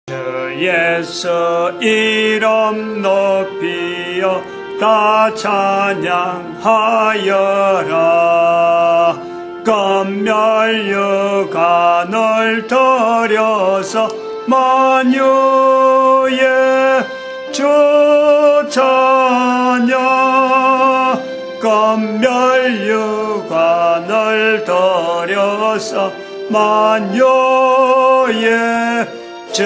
예수 이름 높이여 다 찬양하여라. 감멸유관을 들여서 만유의 주 찬양. 감멸유관을 들여서 만유의 주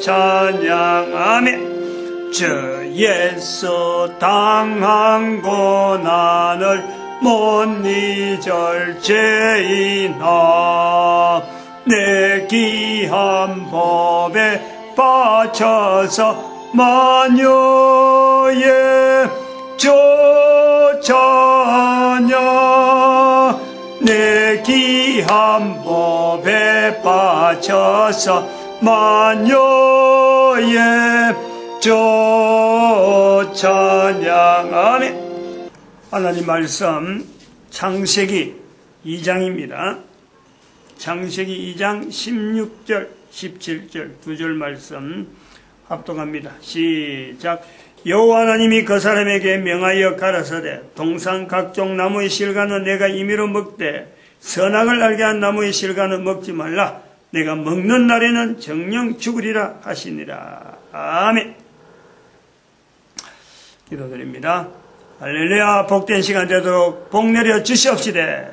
찬양. 아멘. 주 예수 당한 고난을 못 잊을 죄인아, 내 귀한 법에 바쳐서 만유의 주 찬양. 내 귀한 법에 바쳐서 만유의 주 찬양. 아멘. 하나님 말씀 창세기 2장입니다. 창세기 2장 16절 17절 두 절 말씀 합독합니다. 시작. 여호와 하나님이 그 사람에게 명하여 가라사대 동산 각종 나무의 실과는 내가 임의로 먹되 선악을 알게 한 나무의 실과는 먹지 말라. 내가 먹는 날에는 정령 죽으리라 하시니라. 아멘. 기도드립니다. 할렐루야. 복된 시간 되도록 복 내려 주시옵시되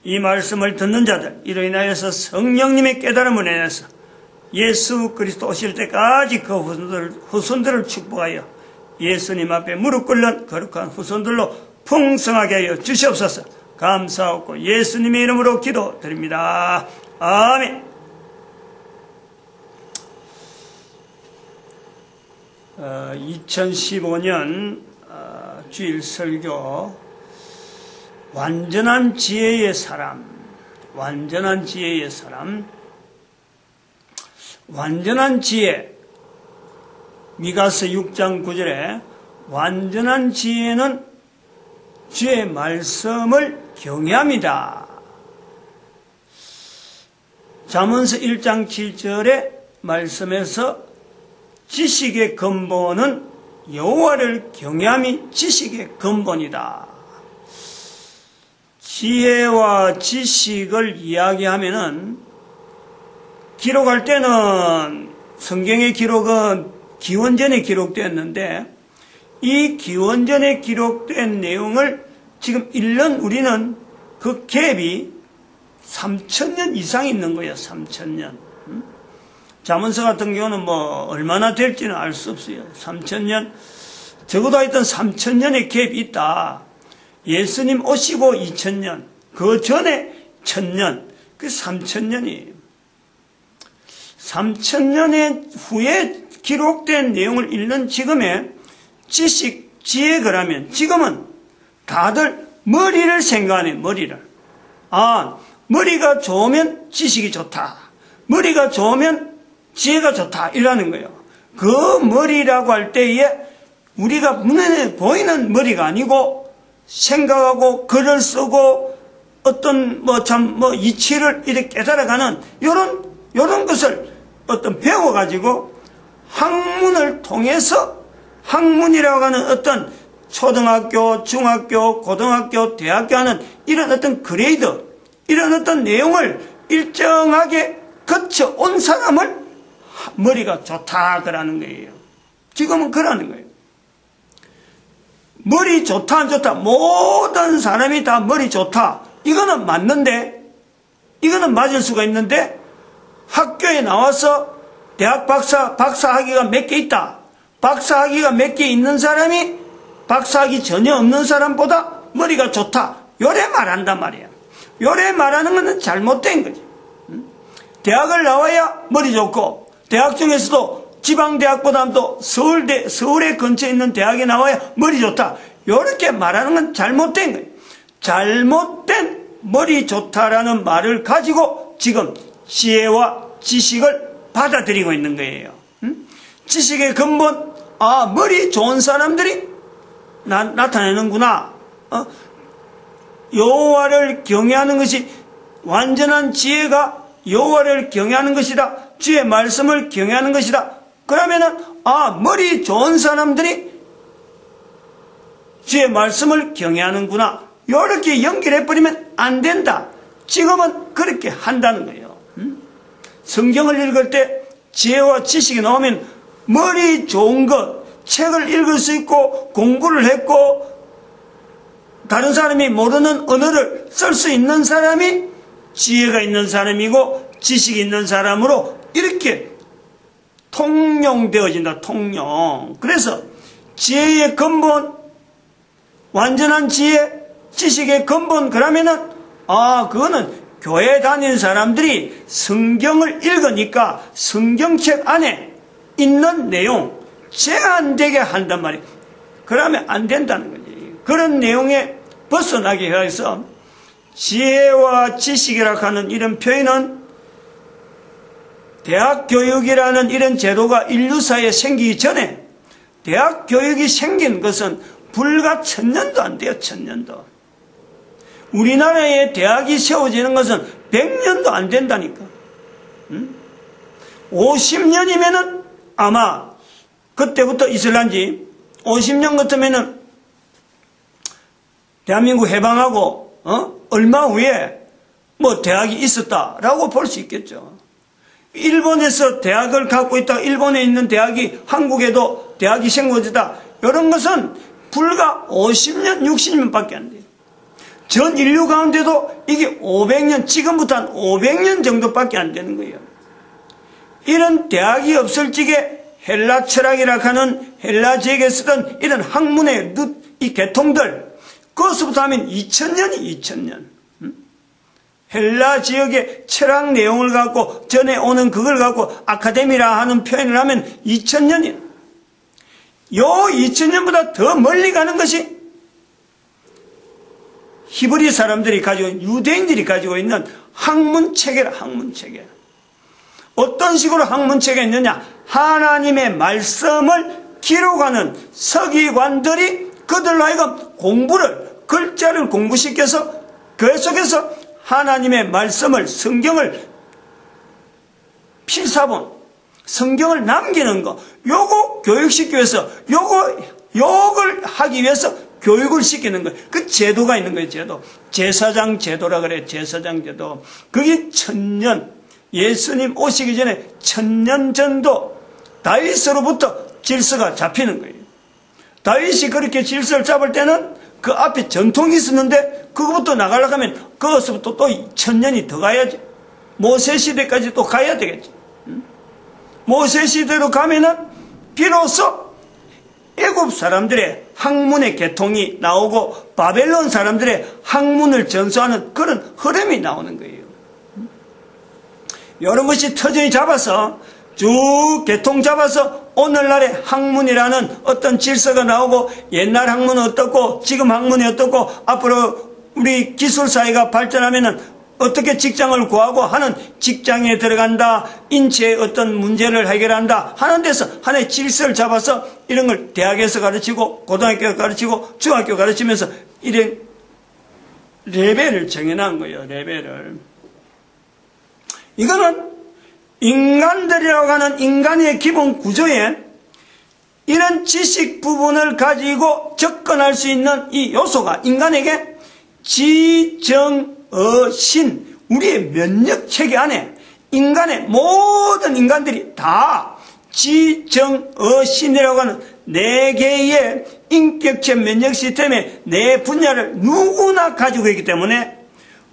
이 말씀을 듣는 자들 이로 인하여서 성령님의 깨달음을 인해서 예수 그리스도 오실 때까지 그 후손들을 축복하여 예수님 앞에 무릎 꿇는 거룩한 후손들로 풍성하게 하여 주시옵소서. 감사하고 예수님의 이름으로 기도드립니다. 아멘. 2015년 주일 설교 완전한 지혜의 사람. 완전한 지혜의 사람. 완전한 지혜. 미가서 6장 9절에 완전한 지혜는 주의 말씀을 경외합니다. 잠언서 1장 7절의 말씀에서 지식의 근본은 여호와를 경외함이 지식의 근본이다. 지혜와 지식을 이야기하면은 기록할 때는 성경의 기록은 기원전에 기록되었는데 이 기원전에 기록된 내용을 지금 읽는 우리는 그 갭이 3000년 이상 있는 거예요. 3000년. 잠언서 같은 경우는 뭐 얼마나 될지는 알 수 없어요. 3000년. 적어도 하여튼 3000년의 갭이 있다. 예수님 오시고 2000년. 그 전에 1000년. 그 3000년이에요. 3000년의 후에 기록된 내용을 읽는 지금의 지식, 지혜그라면 지금은 다들 머리를 생각하네. 머리를. 아, 머리가 좋으면 지식이 좋다. 머리가 좋으면 지혜가 좋다. 이라는 거예요. 그 머리라고 할 때에 우리가 눈에 보이는 머리가 아니고 생각하고 글을 쓰고 어떤 이치를 이렇게 깨달아가는 요런 것을 어떤 배워가지고 학문을 통해서 학문이라고 하는 어떤 초등학교, 중학교, 고등학교, 대학교 하는 이런 어떤 그레이드, 이런 어떤 내용을 일정하게 거쳐온 사람을 머리가 좋다 그러는 거예요. 지금은 그러는 거예요. 머리 좋다 안 좋다 모든 사람이 다 머리 좋다 이거는 맞는데, 이거는 맞을 수가 있는데 학교에 나와서 대학 박사학위가 몇 개 있다. 박사학위가 몇 개 있는 사람이 박사학위 전혀 없는 사람보다 머리가 좋다. 요래 말한단 말이야. 요래 말하는 것은 잘못된 거지. 대학을 나와야 머리 좋고, 대학 중에서도 지방대학보다도 서울에 근처에 있는 대학에 나와야 머리 좋다. 요렇게 말하는 건 잘못된 거예요. 잘못된 머리 좋다라는 말을 가지고 지금 지혜와 지식을 받아들이고 있는 거예요. 지식의 근본, 아, 머리 좋은 사람들이 나타내는구나. 여호와를 경외하는 것이 완전한 지혜가 여호와를 경외하는 것이다. 주의 말씀을 경외하는 것이다. 그러면은 머리 좋은 사람들이 주의 말씀을 경외하는구나. 이렇게 연결해버리면 안 된다. 지금은 그렇게 한다는 거예요. 성경을 읽을 때 지혜와 지식이 나오면 머리 좋은 것, 책을 읽을 수 있고 공부를 했고 다른 사람이 모르는 언어를 쓸 수 있는 사람이 지혜가 있는 사람이고 지식이 있는 사람으로 이렇게 통용되어진다. 통용. 그래서 지혜의 근본, 완전한 지혜, 지식의 근본, 그러면은 그거는 교회 다니는 사람들이 성경을 읽으니까 성경책 안에 있는 내용 제한되게 한단 말이에요. 그러면 안 된다는 거지. 그런 내용에 벗어나게 해서 지혜와 지식이라고 하는 이런 표현은 대학 교육이라는 이런 제도가 인류사에 생기기 전에 대학 교육이 생긴 것은 불과 1000년도 안 돼요. 1000년도. 우리나라에 대학이 세워지는 것은 100년도 안 된다니까. 50년이면은 아마 그때부터 있을란지 50년 같으면은 대한민국 해방하고 얼마 후에 대학이 있었다라고 볼 수 있겠죠. 일본에서 대학을 갖고 있다가 일본에 있는 대학이 한국에도 대학이 생겨지다. 이런 것은 불과 50년, 60년밖에 안 돼요. 전 인류 가운데도 이게 500년, 지금부터 한 500년 정도밖에 안 되는 거예요. 이런 대학이 없을 적에 헬라 철학이라 하는 헬라 지역에 쓰던 이런 학문의 이 계통들, 그것부터 하면 2000년이 2000년. 헬라 지역의 철학 내용을 갖고 전에 오는 그걸 갖고 아카데미라 하는 표현을 하면 2000년이에요. 요 2000년보다 더 멀리 가는 것이 히브리 사람들이 가지고 유대인들이 가지고 있는 학문체계라. 학문체계. 어떤 식으로 학문체계가 있느냐, 하나님의 말씀을 기록하는 서기관들이 그들로 하여금 글자를 공부시켜서 그 속에서 하나님의 말씀을, 성경을 필사본, 성경을 남기는 거, 요거 교육시키기 위해서, 요걸 하기 위해서 교육을 시키는 거예요. 그 제도가 있는 거예요. 제도. 제사장 제도라 그래요. 제사장 제도. 그게 1000년, 예수님 오시기 전에 1000년 전도 다윗으로부터 질서가 잡히는 거예요. 다윗이 그렇게 질서를 잡을 때는 그 앞에 전통이 있었는데 그것부터 나가려고 하면 그것부터 또 1000년이 더 가야지. 모세 시대까지 또 가야 되겠지. 모세 시대로 가면은 비로소 애굽 사람들의 학문의 계통이 나오고 바벨론 사람들의 학문을 전수하는 그런 흐름이 나오는 거예요. 이런 것이 터전이 잡아서 쭉 계통 잡아서 오늘날의 학문이라는 어떤 질서가 나오고 옛날 학문은 어떻고 지금 학문이 어떻고 앞으로 우리 기술사회가 발전하면은 어떻게 직장을 구하고 하는 직장에 들어간다, 인체의 어떤 문제를 해결한다 하는 데서 하나의 질서를 잡아서 이런 걸 대학에서 가르치고 고등학교에서 가르치고 중학교 가르치면서 이런 레벨을 정해놓은 거예요. 레벨을. 이거는 인간들이라고 하는 인간의 기본 구조에 이런 지식 부분을 가지고 접근할 수 있는 이 요소가 인간에게 지정어신, 우리의 면역체계 안에 인간의 모든 인간들이 다 지정어신이라고 하는 4개의 인격체 면역 시스템의 4분야를 누구나 가지고 있기 때문에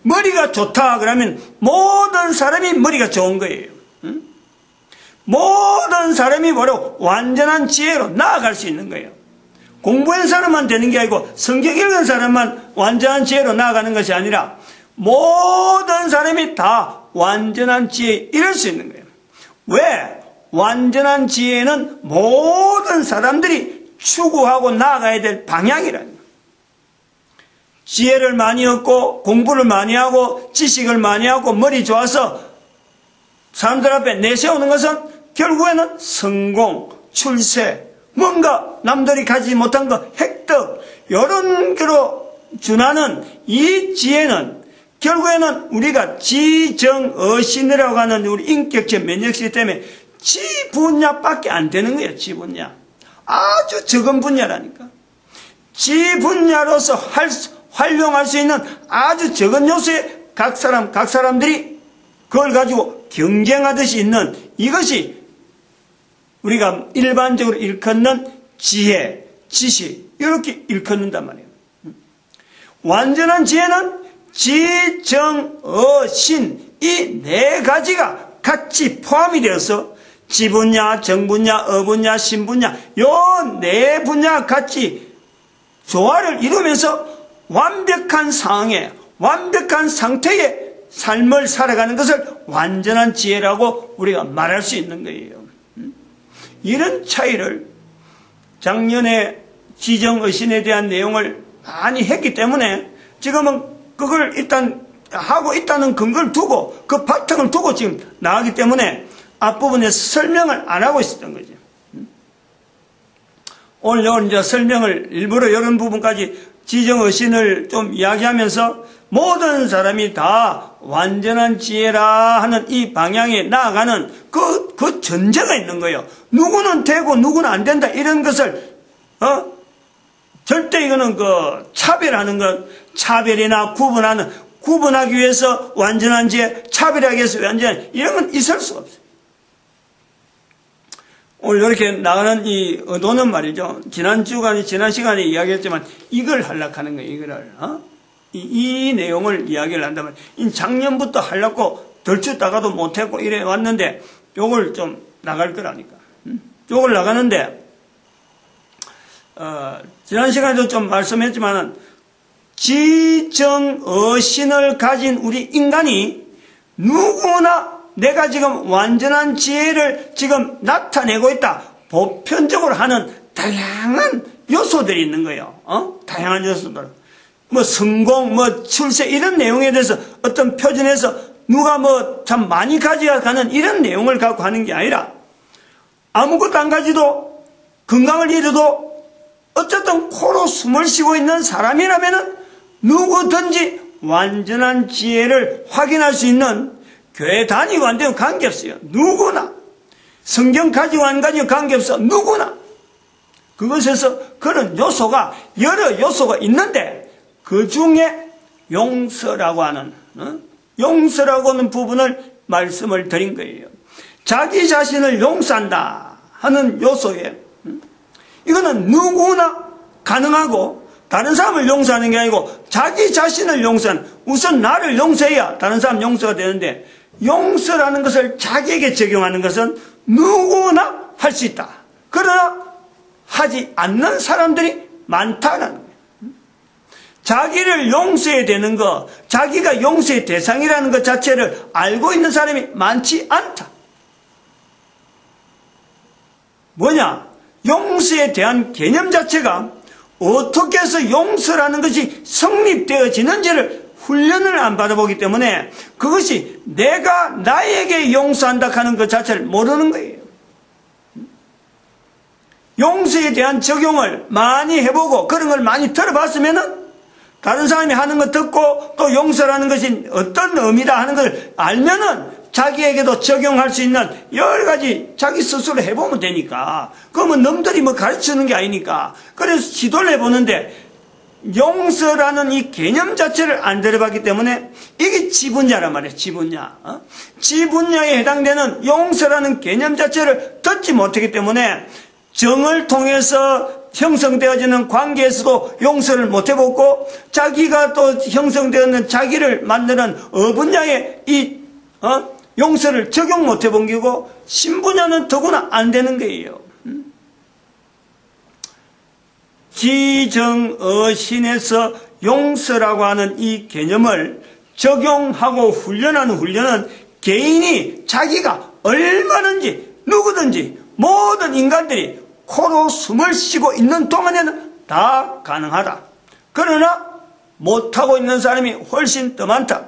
머리가 좋다 그러면 모든 사람이 머리가 좋은 거예요. 모든 사람이 바로 완전한 지혜로 나아갈 수 있는 거예요. 공부한 사람만 되는 게 아니고 성경 읽은 사람만 완전한 지혜로 나아가는 것이 아니라 모든 사람이 다 완전한 지혜에 이룰 수 있는 거예요. 왜? 완전한 지혜는 모든 사람들이 추구하고 나아가야 될 방향이라는 거예요. 지혜를 많이 얻고 공부를 많이 하고 지식을 많이 하고 머리 좋아서 사람들 앞에 내세우는 것은 결국에는 성공, 출세, 뭔가 남들이 가지지 못한 거 획득, 이런 거로 준하는 이 지혜는 결국에는 우리가 지정어신이라고 하는 우리 인격체 면역 시스템에 지분야밖에 안 되는 거예요. 지분야. 아주 적은 분야라니까. 지분야로서 활용할 수 있는 아주 적은 요소에 각 사람들이 그걸 가지고 경쟁하듯이 있는 이것이 우리가 일반적으로 일컫는 지혜, 지식 이렇게 일컫는단 말이에요. 완전한 지혜는 지, 정, 어, 신 이 네 가지가 같이 포함이 되어서 지분야, 정분야, 어분야, 신분야 요 네 분야가 같이 조화를 이루면서 완벽한 상황에 완벽한 상태의 삶을 살아가는 것을 완전한 지혜라고 우리가 말할 수 있는 거예요. 이런 차이를 작년에 지정의신에 대한 내용을 많이 했기 때문에 지금은 그걸 일단 하고 있다는 근거를 두고 그 바탕을 두고 지금 나가기 때문에 앞부분에서 설명을 안 하고 있었던 거죠. 오늘 이제 설명을 일부러 이런 부분까지 지정의신을 좀 이야기하면서 모든 사람이 다 완전한 지혜라 하는 이 방향에 나아가는 그 전제가 있는 거예요. 누구는 되고 누구는 안 된다 이런 것을 절대 이거는 차별하는 것, 차별이나 구분하기 위해서 완전한 지혜, 차별하기 위해서 완전 이런 건 있을 수가 없어요. 오늘 이렇게 나가는 이 의도는 말이죠. 지난 시간에 이야기했지만 이걸 하려고 하는 거예요. 이거를 이 내용을 이야기를 한다면 작년부터 하려고 덜추다가도 못했고 이래 왔는데 요걸 좀 나갈 거라니까. 요걸 나가는데 지난 시간에도 좀 말씀했지만은 지정어신을 가진 우리 인간이 누구나 내가 지금 완전한 지혜를 지금 나타내고 있다. 보편적으로 하는 다양한 요소들이 있는 거예요. 다양한 요소들. 성공, 출세 이런 내용에 대해서 어떤 표준에서 누가 참 많이 가져가는 이런 내용을 갖고 하는 게 아니라 아무것도 안 가지도 건강을 잃어도 어쨌든 코로 숨을 쉬고 있는 사람이라면은 누구든지 완전한 지혜를 확인할 수 있는 교회 다니고 안 되면 관계없어요. 누구나. 성경 가지고 안 가지고 관계없어. 누구나. 그것에서 그런 요소가 여러 요소가 있는데 그 중에 용서라고 하는 용서라고 하는 부분을 말씀을 드린 거예요. 자기 자신을 용서한다 하는 요소에 이거는 누구나 가능하고 다른 사람을 용서하는 게 아니고 자기 자신을 용서하는 우선 나를 용서해야 다른 사람 용서가 되는데 용서라는 것을 자기에게 적용하는 것은 누구나 할 수 있다. 그러나 하지 않는 사람들이 많다는 거예요. 자기를 용서해야 되는 것, 자기가 용서의 대상이라는 것 자체를 알고 있는 사람이 많지 않다. 뭐냐? 용서에 대한 개념 자체가 어떻게 해서 용서라는 것이 성립되어지는지를 훈련을 안 받아보기 때문에 그것이 내가 나에게 용서한다 하는 것 자체를 모르는 거예요. 용서에 대한 적용을 많이 해보고 그런 걸 많이 들어봤으면은 다른 사람이 하는 거 듣고 또 용서라는 것이 어떤 의미다 하는 걸 알면은 자기에게도 적용할 수 있는 여러 가지 자기 스스로 해보면 되니까. 그러면 남들이 가르치는 게 아니니까. 그래서 시도를 해보는데 용서라는 이 개념 자체를 안 들어봤기 때문에 이게 지분야란 말이에요. 지분야. 지분야에 해당되는 용서라는 개념 자체를 듣지 못하기 때문에 정을 통해서 형성되어지는 관계에서도 용서를 못 해보고 자기가 또 형성되었는 자기를 만드는 어분야에 이 용서를 적용 못 해본 거고 신분야는 더구나 안 되는 거예요. 지정어신에서 용서라고 하는 이 개념을 적용하고 훈련하는 훈련은 개인이 자기가 얼마든지 누구든지 모든 인간들이 코로 숨을 쉬고 있는 동안에는 다 가능하다. 그러나 못하고 있는 사람이 훨씬 더 많다.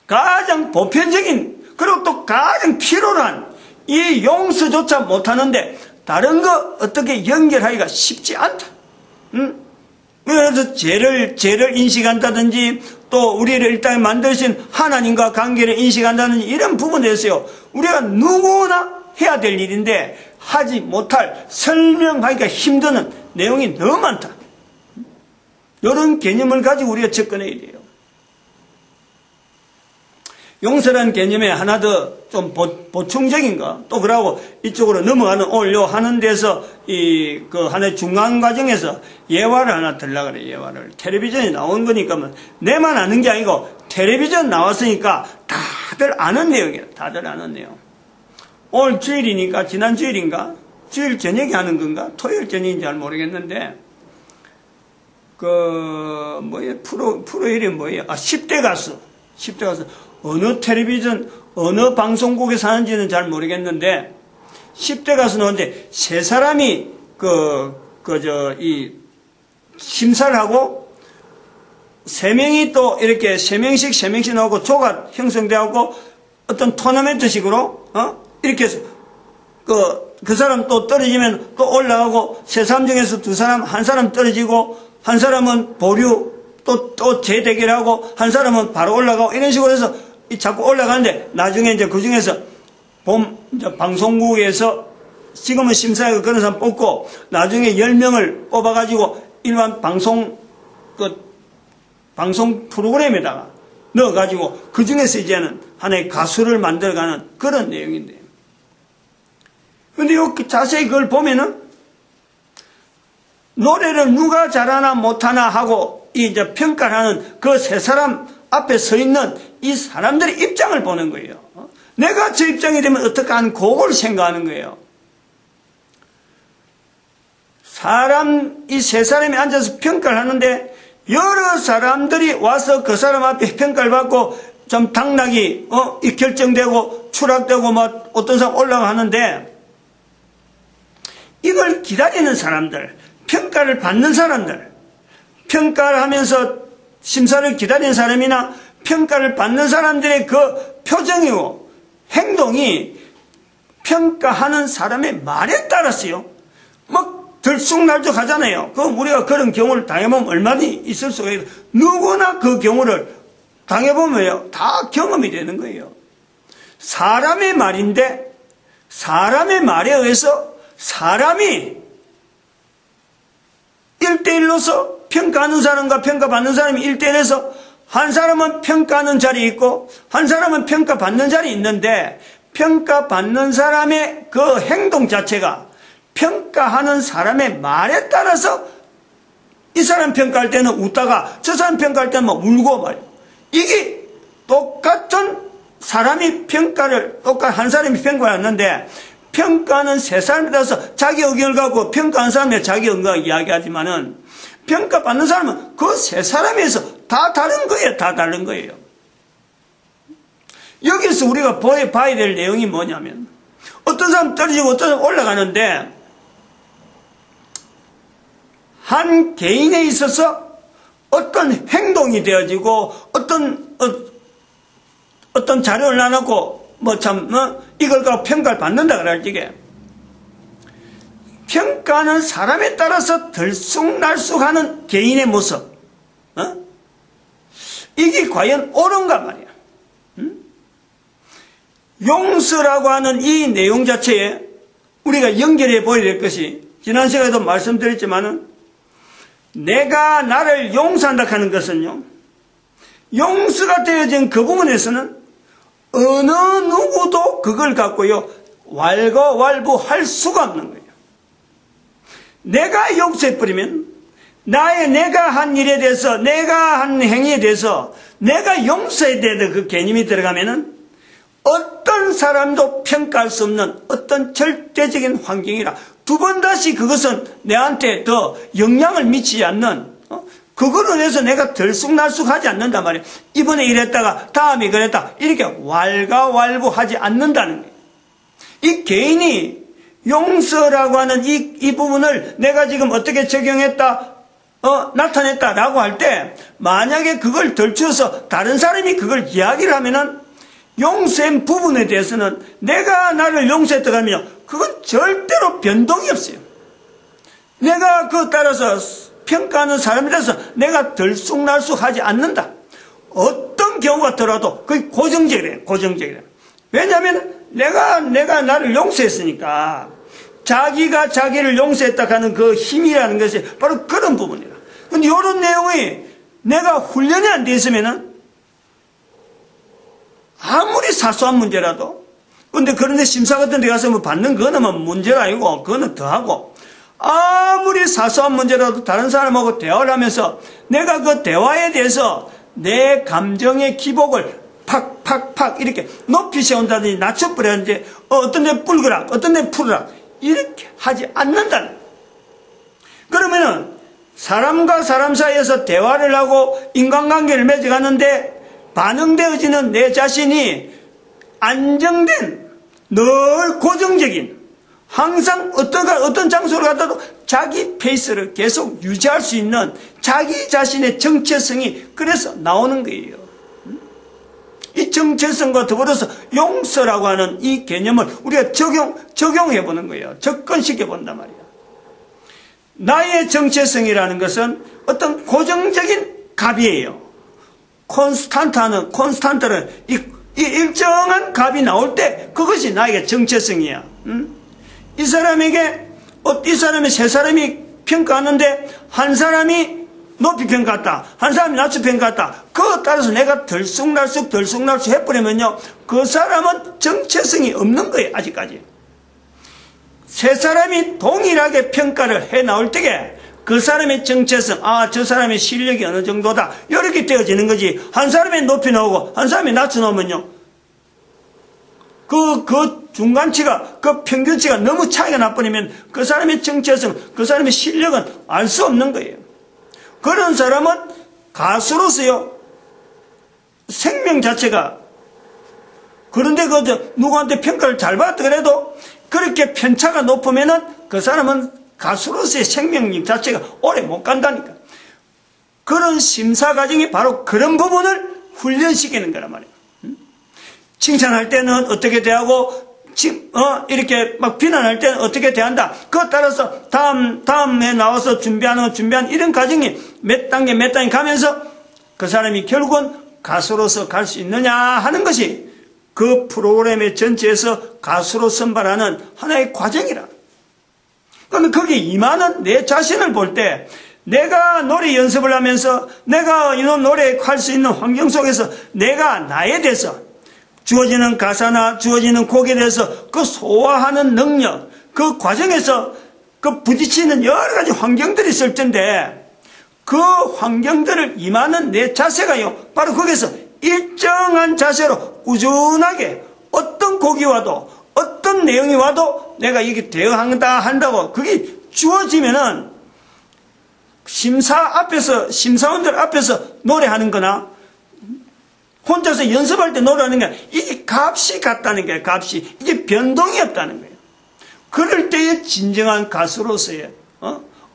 가장 보편적인 그리고 또 가장 필요로 한 이 용서조차 못하는데 다른 거 어떻게 연결하기가 쉽지 않다. 그래서 죄를 인식한다든지 또 우리를 이 땅에 만드신 하나님과 관계를 인식한다든지 이런 부분에 있어요. 우리가 누구나 해야 될 일인데 하지 못할, 설명하기가 힘드는 내용이 너무 많다. 이런 개념을 가지고 우리가 접근해야 돼요. 용서라는 개념에 하나 더 좀 보충적인 거, 또 그러고 이쪽으로 넘어가는 오늘 요 하는 데서 그 하나의 중간 과정에서 예화를 하나 들라 그래, 예화를. 텔레비전에 나온 거니까 내만 아는 게 아니고 텔레비전 나왔으니까 다들 아는 내용이에요. 다들 아는 내용. 오늘 주일이니까, 지난 주일인가? 주일 저녁에 하는 건가? 토요일 저녁인지 잘 모르겠는데, 프로 이름이 뭐예요? 10대 가수. 10대 가수. 어느 텔레비전, 어느 방송국에서 하는지는 잘 모르겠는데, 10대 가수 나오는데, 세 사람이, 심사를 하고, 세 명이 또 이렇게 세 명씩 나오고, 조가 형성되고, 어떤 토너멘트식으로, 이렇게 해서, 그 사람 또 떨어지면 또 올라가고, 세 사람 중에서 두 사람, 한 사람 떨어지고, 한 사람은 보류, 또 재대결하고, 한 사람은 바로 올라가고, 이런 식으로 해서 자꾸 올라가는데, 나중에 이제 그 중에서 이제 방송국에서 지금은 심사하고 그런 사람 뽑고, 나중에 10명을 뽑아가지고 일반 방송 프로그램에다가 넣어가지고, 그 중에서 이제는 하나의 가수를 만들어가는 그런 내용인데. 근데 자세히 그걸 보면은, 노래를 누가 잘하나 못하나 하고 이제 평가를 하는 그 세 사람 앞에 서 있는 이 사람들의 입장을 보는 거예요. 내가 저 입장이 되면 어떻게 하는 그걸 생각하는 거예요. 이 세 사람이 앉아서 평가를 하는데 여러 사람들이 와서 그 사람 앞에 평가를 받고 좀 당락이 결정되고 추락되고 막 어떤 사람 올라가는데, 이걸 기다리는 사람들, 평가를 받는 사람들, 평가를 하면서 심사를 기다리는 사람이나 평가를 받는 사람들의 그 표정이고 행동이 평가하는 사람의 말에 따랐어요. 막 들쑥날쑥 하잖아요. 우리가 그런 경우를 당해보면 얼마든지 있을 수가 있어요. 누구나 그 경우를 당해보면요, 다 경험이 되는 거예요. 사람의 말인데, 사람의 말에 의해서 사람이 1대1로서 평가하는 사람과 평가받는 사람이 1대1에서 한 사람은 평가하는 자리에 있고 한 사람은 평가받는 자리에 있는데, 평가받는 사람의 그 행동 자체가 평가하는 사람의 말에 따라서 이 사람 평가할 때는 웃다가 저 사람 평가할 때는 막 울고 말이에요. 이게 똑같은 사람이 한 사람이 평가를 했는데, 평가하는 세 사람에 따라서 자기 의견을 갖고 평가하는 사람의 자기 의견을 이야기하지만은, 평가받는 사람은 그 세 사람에서 다 다른 거예요. 다 다른 거예요. 여기서 우리가 봐야 될 내용이 뭐냐면, 어떤 사람 떨어지고 어떤 사람 올라가는데, 한 개인에 있어서 어떤 행동이 되어지고 어떤 자료를 나눠놓고 이걸 갖고 평가를 받는다 그럴 적에, 평가하는 사람에 따라서 들쑥날쑥하는 개인의 모습, 이게 과연 옳은가 말이야. 용서라고 하는 이 내용 자체에 우리가 연결해 보여야 될 것이, 지난 시간에도 말씀드렸지만은, 내가 나를 용서한다 하는 것은요, 용서가 되어진 그 부분에서는 어느 누구도 그걸 갖고요 왈가왈부할 수가 없는 거예요. 내가 용서해버리면 내가 한 일에 대해서, 내가 한 행위에 대해서 내가 용서해야 되는 그 개념이 들어가면은 어떤 사람도 평가할 수 없는 어떤 절대적인 환경이라, 두 번 다시 그것은 내한테 더 영향을 미치지 않는, 그걸로 인해서 내가 들쑥날쑥하지 않는단 말이에요. 이번에 이랬다가 다음에 그랬다, 이렇게 왈가왈부하지 않는다는 거예요. 이 개인이 용서라고 하는 이 부분을 내가 지금 어떻게 적용했다, 나타냈다라고 할 때, 만약에 그걸 덜추어서 다른 사람이 그걸 이야기를 하면은, 용서한 부분에 대해서는 내가 나를 용서했다고 하면 그건 절대로 변동이 없어요. 내가 그에 따라서 평가하는 사람에 대해서 내가 들쑥날쑥하지 않는다. 어떤 경우가 더라도 그게 고정적이래. 고정적이래. 왜냐하면 내가 나를 용서했으니까 자기가 자기를 용서했다 하는 그 힘이라는 것이 바로 그런 부분이라. 근데 이런 내용이 내가 훈련이 안 돼 있으면은 아무리 사소한 문제라도 근데 그런데 심사 같은 데 가서 뭐 받는 거는 뭐 문제가 아니고 그거는 더하고 아무리 사소한 문제라도 다른 사람하고 대화를 하면서 내가 그 대화에 대해서 내 감정의 기복을 팍팍팍 이렇게 높이 세운다든지 낮춰버리는지 어떤 데 뿔거라 어떤 데 풀어라 이렇게 하지 않는다는. 그러면은 사람과 사람 사이에서 대화를 하고 인간관계를 맺어가는데 반응되어지는 내 자신이 안정된 늘 고정적인 항상 어떤 장소를 가더라도 자기 페이스를 계속 유지할 수 있는 자기 자신의 정체성이 그래서 나오는 거예요. 이 정체성과 더불어서 용서라고 하는 이 개념을 우리가 적용해 보는 거예요. 접근시켜 본단 말이에요. 나의 정체성이라는 것은 어떤 고정적인 값이에요. 콘스탄트는 이 일정한 값이 나올 때 그것이 나에게 정체성이야. 이 사람에게 이 사람이 세 사람이 평가하는데 한 사람이 높이 평가했다. 한 사람이 낮춰 평가했다. 그것 따라서 내가 들쑥날쑥 해버리면요. 그 사람은 정체성이 없는 거예요. 아직까지. 세 사람이 동일하게 평가를 해 나올 때에 그 사람의 정체성, 저 사람의 실력이 어느 정도다. 이렇게 되어지는 거지. 한 사람이 높이 나오고 한 사람이 낮춰 놓으면요. 그 중간치가, 그 평균치가 너무 차이가 나버리면 그 사람의 정체성, 그 사람의 실력은 알 수 없는 거예요. 그런 사람은 가수로서요, 생명 자체가, 그런데 누구한테 평가를 잘 받았다 그래도 그렇게 편차가 높으면은 그 사람은 가수로서의 생명력 자체가 오래 못 간다니까. 그런 심사 과정이 바로 그런 부분을 훈련시키는 거란 말이에요. 칭찬할 때는 어떻게 대하고, 이렇게 막 비난할 때는 어떻게 대한다. 그것 따라서 다음에 나와서 준비하는 이런 과정이 몇 단계 가면서 그 사람이 결국은 가수로서 갈 수 있느냐 하는 것이 그 프로그램의 전체에서 가수로 선발하는 하나의 과정이라. 그러면 거기에 임하는 내 자신을 볼 때 내가 노래 연습을 하면서 내가 이런 노래 할 수 있는 환경 속에서 내가 나에 대해서 주어지는 가사나 주어지는 곡에 대해서 그 소화하는 능력, 그 과정에서 그 부딪히는 여러 가지 환경들이 있을 텐데 그 환경들을 임하는 내 자세가요, 바로 거기서 일정한 자세로 꾸준하게 어떤 곡이 와도 어떤 내용이 와도 내가 이게 한다고 그게 주어지면은 심사원들 앞에서 노래하는 거나 혼자서 연습할 때 노래하는 게 이게 값이 같다는 거예요. 값이. 이게 변동이 없다는 거예요. 그럴 때의 진정한 가수로서의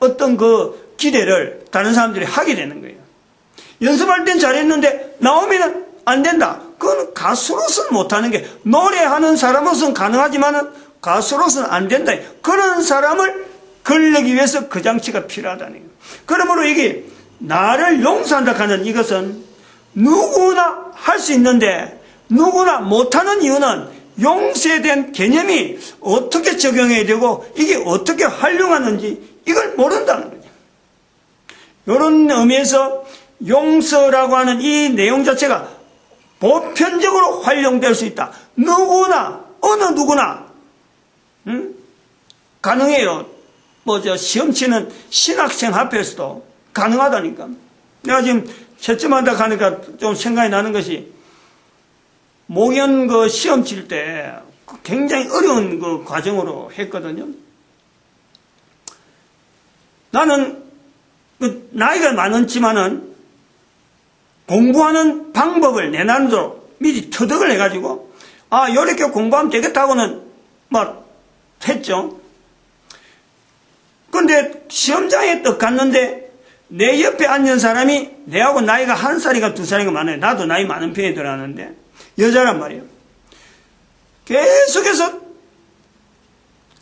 어떤 그 기대를 다른 사람들이 하게 되는 거예요. 연습할 땐 잘했는데 나오면 안 된다. 그건 가수로서는 못하는 게 노래하는 사람으로서는 가능하지만 가수로서는 안 된다. 그런 사람을 걸르기 위해서 그 장치가 필요하다는 거예요. 그러므로 이게 나를 용서한다 하는 이것은 누구나 할 수 있는데 누구나 못하는 이유는 용서에 대한 개념이 어떻게 적용해야 되고 이게 어떻게 활용하는지 이걸 모른다는 거죠. 이런 의미에서 용서라고 하는 이 내용 자체가 보편적으로 활용될 수 있다. 누구나 어느 누구나 가능해요. 시험 치는 신학생 앞에서도 가능하다니까. 내가 지금 채점한다 하니까 좀 생각이 나는 것이 모견 그 시험 칠 때 굉장히 어려운 그 과정으로 했거든요. 나는 그 나이가 많았지만은 공부하는 방법을 내 나름대로 미리 터득을 해가지고 이렇게 공부하면 되겠다고는 했죠. 근데 시험장에 딱 갔는데 내 옆에 앉은 사람이 내하고 나이가 1살인가 2살인가 많아요. 나도 나이 많은 편에 들어가는데 여자란 말이에요. 계속해서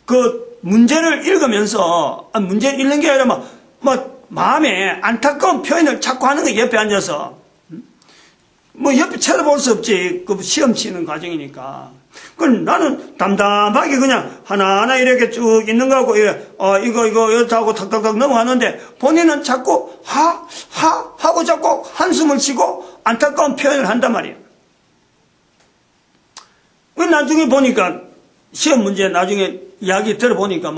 그 문제를 읽으면서 문제를 읽는 게 아니라 마음에 안타까운 표현을 자꾸 하는 거예요. 옆에 앉아서. 뭐 옆에 쳐다볼 수 없지. 그 시험 치는 과정이니까. 그럼 나는 담담하게 그냥 하나하나 이렇게 쭉 있는 거하고, 이거, 이렇다 하고 탁탁탁 넘어가는데, 본인은 자꾸 하고 자꾸 한숨을 쉬고 안타까운 표현을 한단 말이에요. 그 나중에 보니까, 시험 문제 나중에 이야기 들어보니까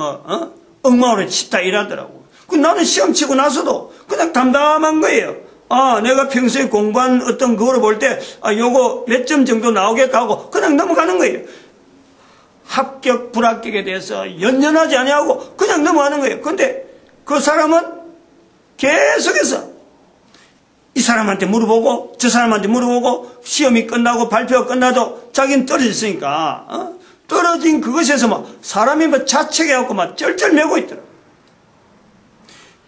엉망으로 치다 이러더라고. 그 나는 시험 치고 나서도 그냥 담담한 거예요. 내가 평소에 공부한 어떤 그거를 볼 때, 요거 몇 점 정도 나오겠다 하고 그냥 넘어가는 거예요. 합격, 불합격에 대해서 연연하지 아니하고 그냥 넘어가는 거예요. 근데 그 사람은 계속해서 이 사람한테 물어보고 저 사람한테 물어보고 시험이 끝나고 발표가 끝나도 자기는 떨어졌으니까, 떨어진 그것에서 사람이 자책해갖고 쩔쩔매고 있더라고요.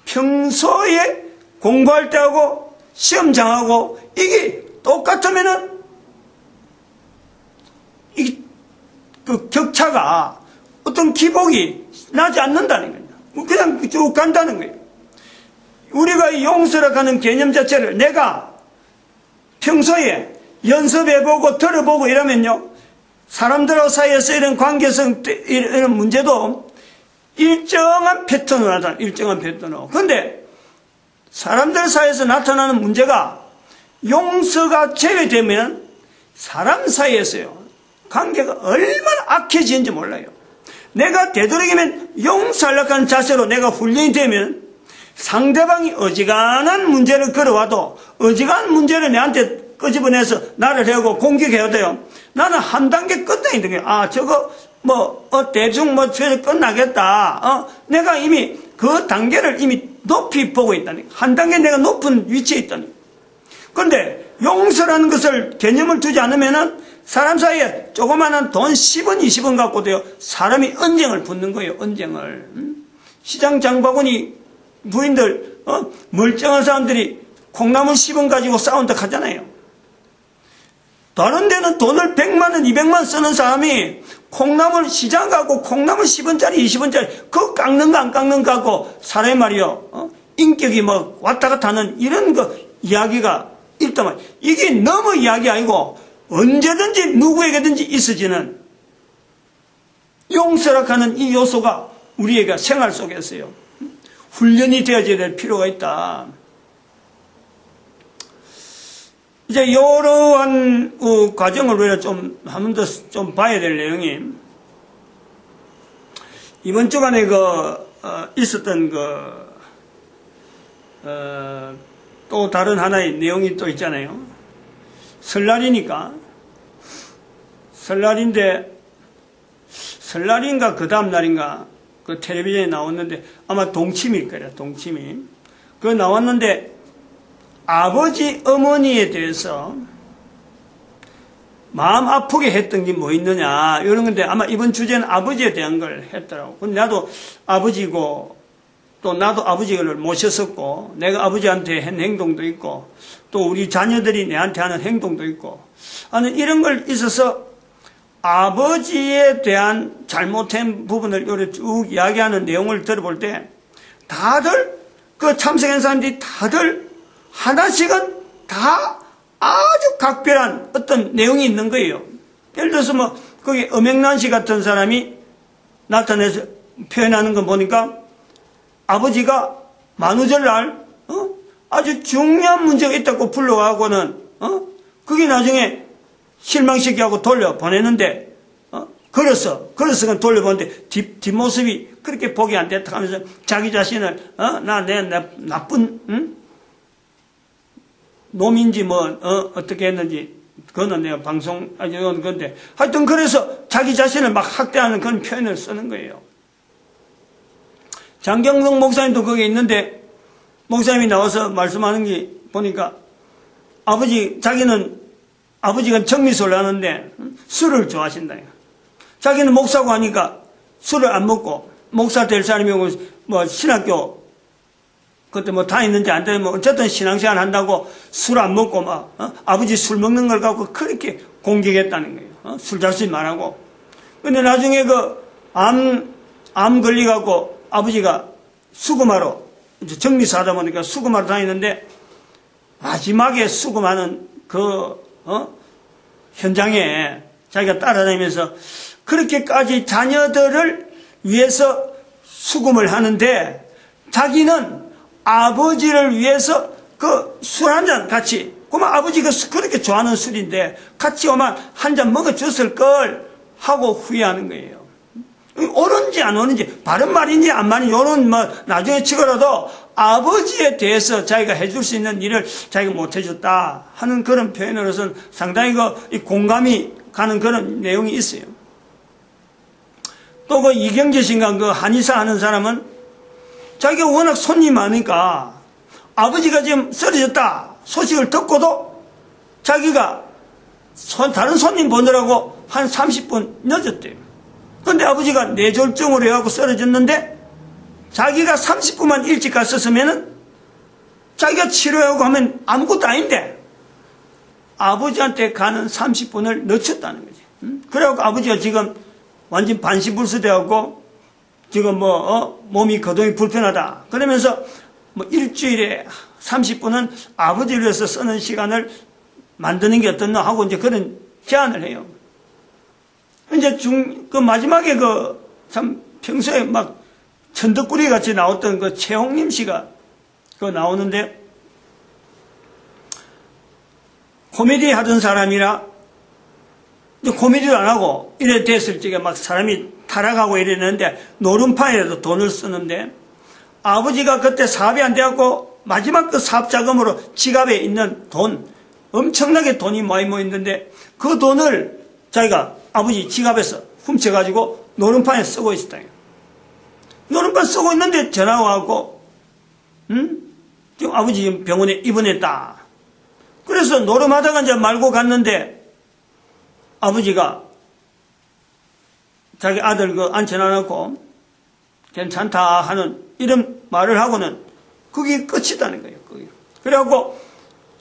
평소에 공부할 때하고 시험장하고 이게 똑같으면은 그 격차가 어떤 기복이 나지 않는다는 거예요. 그냥 쭉 간다는 거예요. 우리가 이 용서라고 하는 개념 자체를 내가 평소에 연습해보고 들어보고 이러면요, 사람들 사이에서 이런 관계성 이런 문제도 일정한 패턴으로 나타나. 일정한 패턴으로. 근데 사람들 사이에서 나타나는 문제가 용서가 제외되면 사람 사이에서요, 관계가 얼마나 악해지는지 몰라요. 내가 되도록이면 용서하려고 하는 자세로 내가 훈련이 되면 상대방이 어지간한 문제를 걸어와도 어지간한 문제를 내한테 끄집어내서 나를 해오고 공격해야 돼요. 나는 한 단계 끝나 있는 거예요. 저거 대충 저거 끝나겠다. 내가 이미 그 단계를 이미 높이 보고 있다니. 한 단계 내가 높은 위치에 있다니. 그런데 용서라는 것을 개념을 두지 않으면은 사람 사이에 조그마한 돈 10원, 20원 갖고도요, 사람이 언쟁을 붙는 거예요, 언쟁을. 시장 장바구니 부인들, 멀쩡한 사람들이 콩나물 10원 가지고 싸운다 하잖아요. 다른 데는 돈을 100만원, 200만원 쓰는 사람이 콩나물 시장 가고 콩나물 10원짜리, 20원짜리, 그거 깎는 거 안 깎는 거 갖고 사람이 말이요, 인격이 왔다 갔다 하는 이런 이야기가 있단 말이에요. 이게 너무 이야기 아니고 언제든지 누구에게든지 있어지는 용서라고 하는 이 요소가 우리에게 생활 속에서요, 훈련이 되어져야 될 필요가 있다. 이제 이러한 과정을 우리가 좀 한 번 더 좀 봐야 될 내용이, 이번 주간에 있었던 또 다른 하나의 내용이 또 있잖아요. 설날이니까, 설날인가 그 다음 날인가 그 텔레비전에 나왔는데, 아마 동치미일 거예요. 동치미. 그거 나왔는데 아버지 어머니에 대해서 마음 아프게 했던 게 뭐 있느냐 이런 건데, 아마 이번 주제는 아버지에 대한 걸 했더라고. 근데 나도 아버지고 또 나도 아버지를 모셨었고, 내가 아버지한테 한 행동도 있고, 또 우리 자녀들이 내한테 하는 행동도 있고, 나는 이런 걸 있어서 아버지에 대한 잘못된 부분을 이렇게 쭉 이야기하는 내용을 들어볼 때, 다들 그 참석한 사람들이 다들 하나씩은 다 아주 각별한 어떤 내용이 있는 거예요. 예를 들어서 거기 엄앵란 씨 같은 사람이 나타내서 표현하는 거 보니까, 아버지가 만우절날 아주 중요한 문제가 있다고 불러가고는 그게 나중에 실망시키고 돌려보내는데, 걸어서 돌려보는데 뒷모습이 그렇게 보기 안 됐다 하면서 자기 자신을 내 나쁜 놈인지 어떻게 했는지, 그거는 내가 방송 이건 건데, 하여튼 그래서 자기 자신을 막 학대하는 그런 표현을 쓰는 거예요. 장경성 목사님도 거기에 있는데, 목사님이 나와서 말씀하는 게 보니까, 아버지가 정미소를 하는데 술을 좋아하신다. 자기는 목사고 하니까 술을 안 먹고, 목사 될 사람이 신학교 그때 다녔는지 안 되면 어쨌든 신앙생활 한다고 술 안 먹고 아버지 술 먹는 걸 갖고 그렇게 공격했다는 거예요. 술 잡수지 말라고. 근데 나중에 암 걸려갖고 아버지가 수금하러 이제 정리사 하다 보니까 수금하러 다니는데 마지막에 수금하는 현장에 자기가 따라다니면서 그렇게까지 자녀들을 위해서 수금을 하는데 자기는 아버지를 위해서 그 술 한 잔 같이, 그러면 아버지가 그렇게 좋아하는 술인데 같이 오면 한 잔 먹어줬을 걸 하고 후회하는 거예요. 옳은지 안 옳은지, 바른 말인지 안 말인지, 요런 나중에 치고라도 아버지에 대해서 자기가 해줄 수 있는 일을 자기가 못 해줬다 하는 그런 표현으로서는 상당히 공감이 가는 그런 내용이 있어요. 또 그 이경재 씨인가 그 한의사 하는 사람은 자기가 워낙 손님이 많으니까 아버지가 지금 쓰러졌다 소식을 듣고도 자기가 다른 손님 보느라고 한 30분 늦었대요. 근데 아버지가 뇌졸중으로 해갖고 쓰러졌는데 자기가 30분만 일찍 갔었으면은 자기가 치료하고 하면 아무것도 아닌데 아버지한테 가는 30분을 늦췄다는 거지. 그래갖고 아버지가 지금 완전 반신불수되었고 지금 몸이 거동이 불편하다. 그러면서 일주일에 30분은 아버지를 위해서 쓰는 시간을 만드는 게 어떻나 하고 이제 그런 제안을 해요. 이제 그 마지막에 참 평소에 막 천덕꾸리 같이 나왔던 그 최홍림 씨가 나오는데 코미디 하던 사람이라 이제 코미디도 안 하고 이래 됐을 적에 막 사람이 타락하고 이랬는데 노름판에도 돈을 쓰는데 아버지가 그때 사업이 안 돼갖고 마지막 그 사업 자금으로 지갑에 있는 돈 엄청나게 돈이 많이 모였는데 그 돈을 자기가 아버지 지갑에서 훔쳐가지고 노름판에 쓰고 있었다. 노름판 쓰고 있는데 전화가 와갖고 지금 아버지 지금 병원에 입원했다. 그래서 노름하다가 이제 말고 갔는데 아버지가 자기 아들 앉혀놔놓고 괜찮다 하는 이런 말을 하고는 그게 끝이다는 거예요. 그게. 그래갖고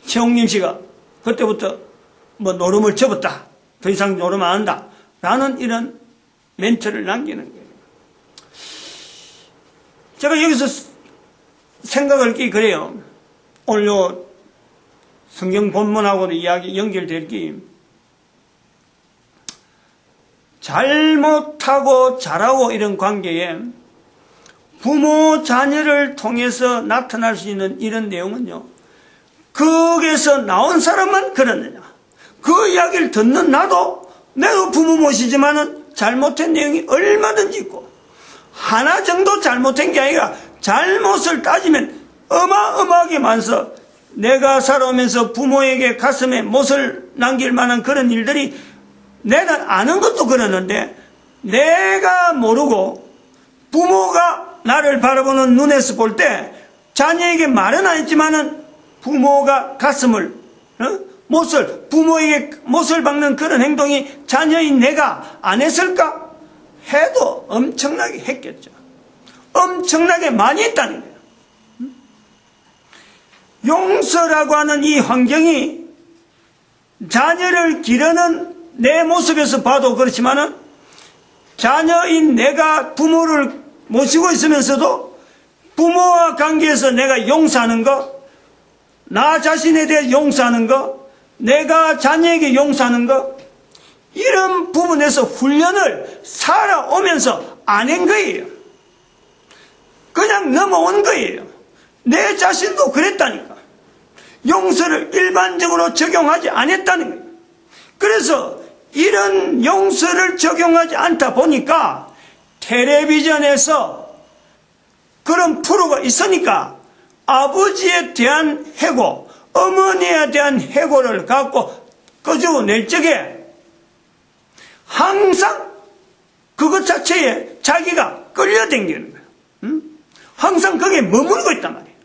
최홍림 씨가 그때부터 노름을 접었다. 더 이상 노름 안 한다. 라는 이런 멘트를 남기는 거예요. 제가 여기서 생각할 게 그래요. 오늘 요 성경 본문하고도 이야기 연결될 게 잘못하고 잘하고 이런 관계에 부모 자녀를 통해서 나타날 수 있는 이런 내용은요, 거기에서 나온 사람만 그러느냐, 그 이야기를 듣는 나도 내가 부모 모시지만은 잘못된 내용이 얼마든지 있고 하나 정도 잘못된 게 아니라 잘못을 따지면 어마어마하게 많아서 내가 살아오면서 부모에게 가슴에 못을 남길 만한 그런 일들이 내가 아는 것도 그러는데 내가 모르고 부모가 나를 바라보는 눈에서 볼 때 자녀에게 말은 안 했지만은 부모가 가슴을 부모에게 못을 박는 그런 행동이 자녀인 내가 안 했을까? 해도 엄청나게 했겠죠. 엄청나게 많이 했다는 거예요. 용서라고 하는 이 환경이 자녀를 기르는 내 모습에서 봐도 그렇지만은 자녀인 내가 부모를 모시고 있으면서도 부모와 관계에서 내가 용서하는 거, 나 자신에 대해 용서하는 거, 내가 자녀에게 용서하는 거, 이런 부분에서 훈련을 살아오면서 안 한 거예요. 그냥 넘어온 거예요. 내 자신도 그랬다니까. 용서를 일반적으로 적용하지 않았다는 거예요. 그래서 이런 용서를 적용하지 않다 보니까 텔레비전에서 그런 프로가 있으니까 아버지에 대한 해고, 어머니에 대한 해고를 갖고 끄집어낼 적에 항상 그것 자체에 자기가 끌려다니는 거예요. 항상 거기에 머물고 있단 말이에요.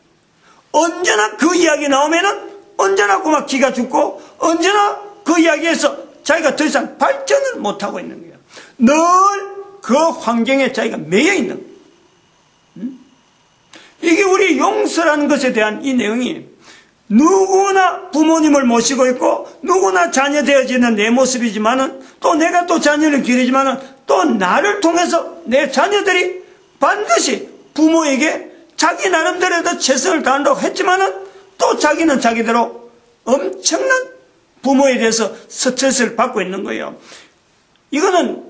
언제나 그 이야기 나오면은 언제나 그만 기가 죽고 언제나 그 이야기에서 자기가 더 이상 발전을 못하고 있는 거예요. 늘 그 환경에 자기가 매여 있는 거예요. 이게 우리 용서라는 것에 대한 이 내용이 누구나 부모님을 모시고 있고 누구나 자녀 되어지는 내 모습이지만은 또 내가 또 자녀를 기르지만은 또 나를 통해서 내 자녀들이 반드시 부모에게 자기 나름대로도 최선을 다한다고 했지만은 또 자기는 자기대로 엄청난 부모에 대해서 스트레스를 받고 있는 거예요. 이거는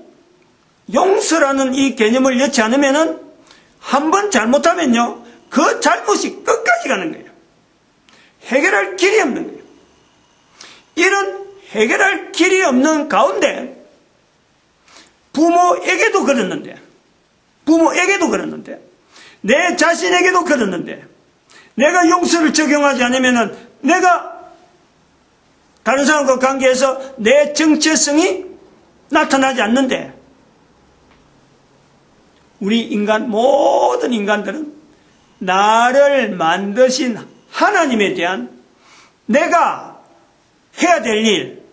용서라는 이 개념을 넣지 않으면은 한 번 잘못하면요, 그 잘못이 끝까지 가는 거예요. 해결할 길이 없는 거예요. 이런 해결할 길이 없는 가운데 부모에게도 그랬는데 내 자신에게도 그랬는데 내가 용서를 적용하지 않으면은 내가 다른 사람과 관계에서 내 정체성이 나타나지 않는데, 우리 인간, 모든 인간들은 나를 만드신 하나님에 대한 내가 해야 될 일,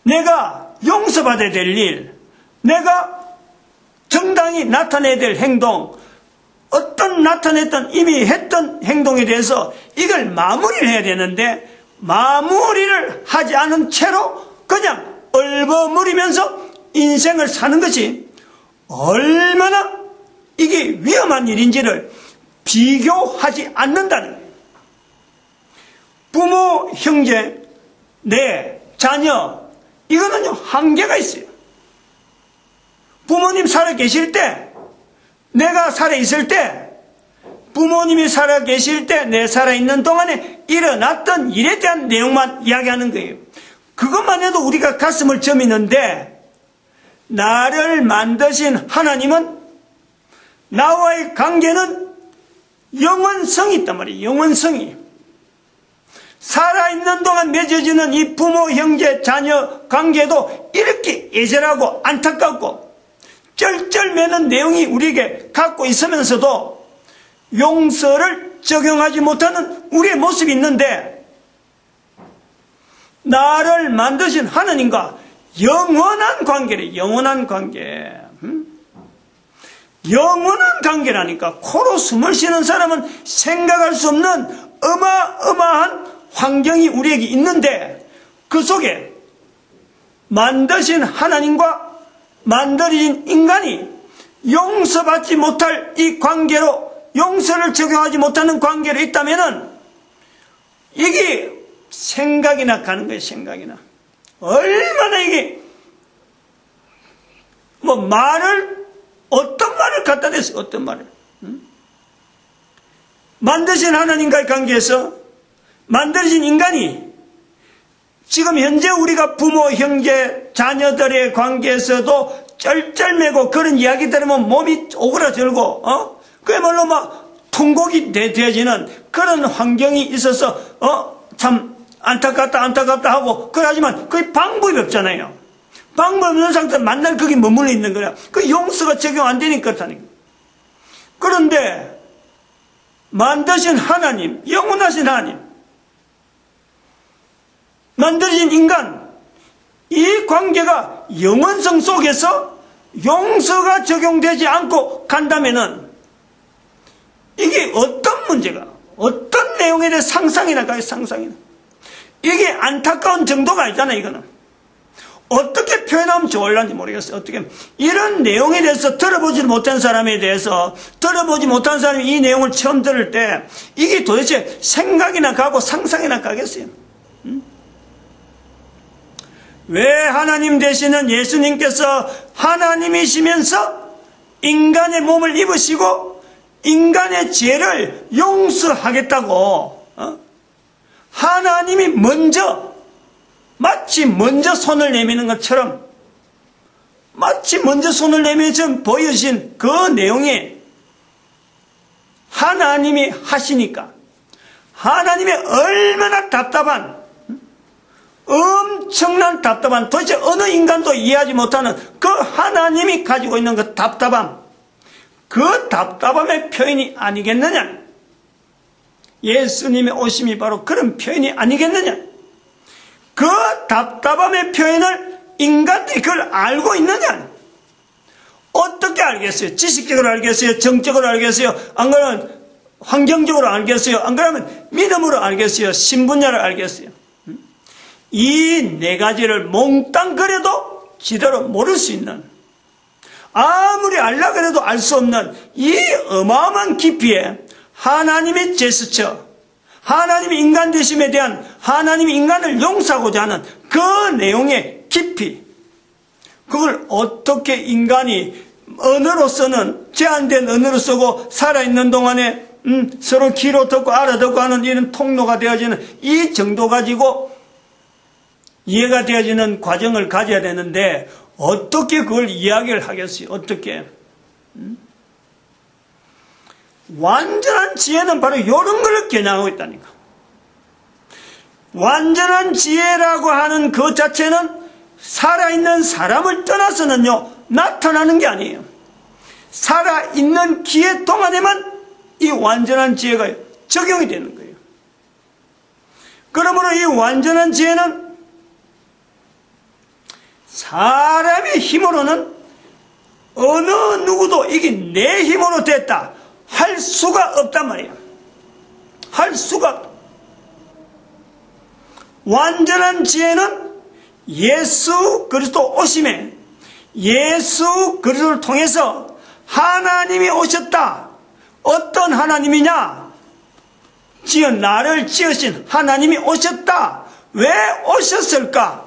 내가 용서받아야 될 일, 내가 정당히 나타내야 될 행동, 어떤 나타냈던 이미 했던 행동에 대해서 이걸 마무리를 해야 되는데 마무리를 하지 않은 채로 그냥 얼버무리면서 인생을 사는 것이 얼마나 이게 위험한 일인지를 비교하지 않는다는 거예요. 부모, 형제, 내 자녀, 이거는요 한계가 있어요. 부모님 살아 계실 때, 내가 살아 있을 때, 부모님이 살아 계실 때, 내 살아 있는 동안에 일어났던 일에 대한 내용만 이야기하는 거예요. 그것만 해도 우리가 가슴을 저미는데, 나를 만드신 하나님은 나와의 관계는 영원성이 있단 말이에요. 영원성이. 살아있는 동안 맺어지는 이 부모, 형제, 자녀 관계도 이렇게 애절하고 안타깝고 쩔쩔매는 내용이 우리에게 갖고 있으면서도 용서를 적용하지 못하는 우리의 모습이 있는데, 나를 만드신 하나님과 영원한 관계래. 영원한 관계. 영원한 관계라니까. 코로 숨을 쉬는 사람은 생각할 수 없는 어마어마한 환경이 우리에게 있는데, 그 속에 만드신 하나님과 만들어진 인간이 용서받지 못할 이 관계로, 용서를 적용하지 못하는 관계로 있다면은 이게 생각이나 가는 거예요. 생각이나. 얼마나 이게 어떤 말을 갖다 댔어요. 어떤 말을. 만드신 하나님과의 관계에서 만들어진 인간이 지금 현재 우리가 부모, 형제, 자녀들의 관계에서도 쩔쩔매고 그런 이야기 들으면 몸이 오그라들고, 그야말로 통곡이 되어지는 그런 환경이 있어서, 참 안타깝다 하고, 그러지만 거의 방법이 없잖아요. 방법 없는 상태로 만날 거기 머물러 있는 거야. 그 용서가 적용 안 되니까 그렇다니까. 그런데 만드신 하나님, 영원하신 하나님, 만들어진 인간, 이 관계가 영원성 속에서 용서가 적용되지 않고 간다면은 이게 어떤 문제가, 어떤 내용에 대해 상상이나 가요. 상상이나. 이게 안타까운 정도가 아니잖아요. 이거는 어떻게 표현하면 좋을런지 모르겠어요. 어떻게 이런 내용에 대해서 들어보지 못한 사람에 대해서, 들어보지 못한 사람이 이 내용을 처음 들을 때 이게 도대체 생각이나 가고 상상이나 가겠어요? 왜 하나님 되시는 예수님께서 하나님이시면서 인간의 몸을 입으시고 인간의 죄를 용서하겠다고 하나님이 마치 먼저 손을 내미는 것처럼, 마치 먼저 손을 내미는 것처럼 보여주신 그 내용이 하나님이 하시니까 하나님의 얼마나 답답한, 엄청난 답답한, 도대체 어느 인간도 이해하지 못하는 그 하나님이 가지고 있는 그 답답함, 그 답답함의 표현이 아니겠느냐. 예수님의 오심이 바로 그런 표현이 아니겠느냐. 그 답답함의 표현을 인간들이 그걸 알고 있느냐. 어떻게 알겠어요? 지식적으로 알겠어요? 정적으로 알겠어요? 안 그러면 환경적으로 알겠어요? 안 그러면 믿음으로 알겠어요? 신분야를 알겠어요? 이 네 가지를 몽땅 그려도 지대로 모를 수 있는, 아무리 알라 그래도 알 수 없는 이 어마어마한 깊이에 하나님의 제스처, 하나님의 인간 되심에 대한 하나님이 인간을 용서하고자 하는 그 내용의 깊이, 그걸 어떻게 인간이 언어로서는 제한된 언어로 쓰고 살아있는 동안에 서로 귀로 듣고 알아듣고 하는 이런 통로가 되어지는 이 정도 가지고 이해가 되어지는 과정을 가져야 되는데 어떻게 그걸 이야기를 하겠어요? 어떻게? 완전한 지혜는 바로 이런 걸 겨냥하고 있다니까. 완전한 지혜라고 하는 그 자체는 살아있는 사람을 떠나서는요 나타나는 게 아니에요. 살아있는 기회 동안에만 이 완전한 지혜가 적용이 되는 거예요. 그러므로 이 완전한 지혜는 사람의 힘으로는 어느 누구도 이게 내 힘으로 됐다 할 수가 없단 말이에요. 할 수가 없다. 완전한 지혜는 예수 그리스도 오심에 예수 그리스도를 통해서 하나님이 오셨다. 어떤 하나님이냐? 나를 지으신 하나님이 오셨다. 왜 오셨을까?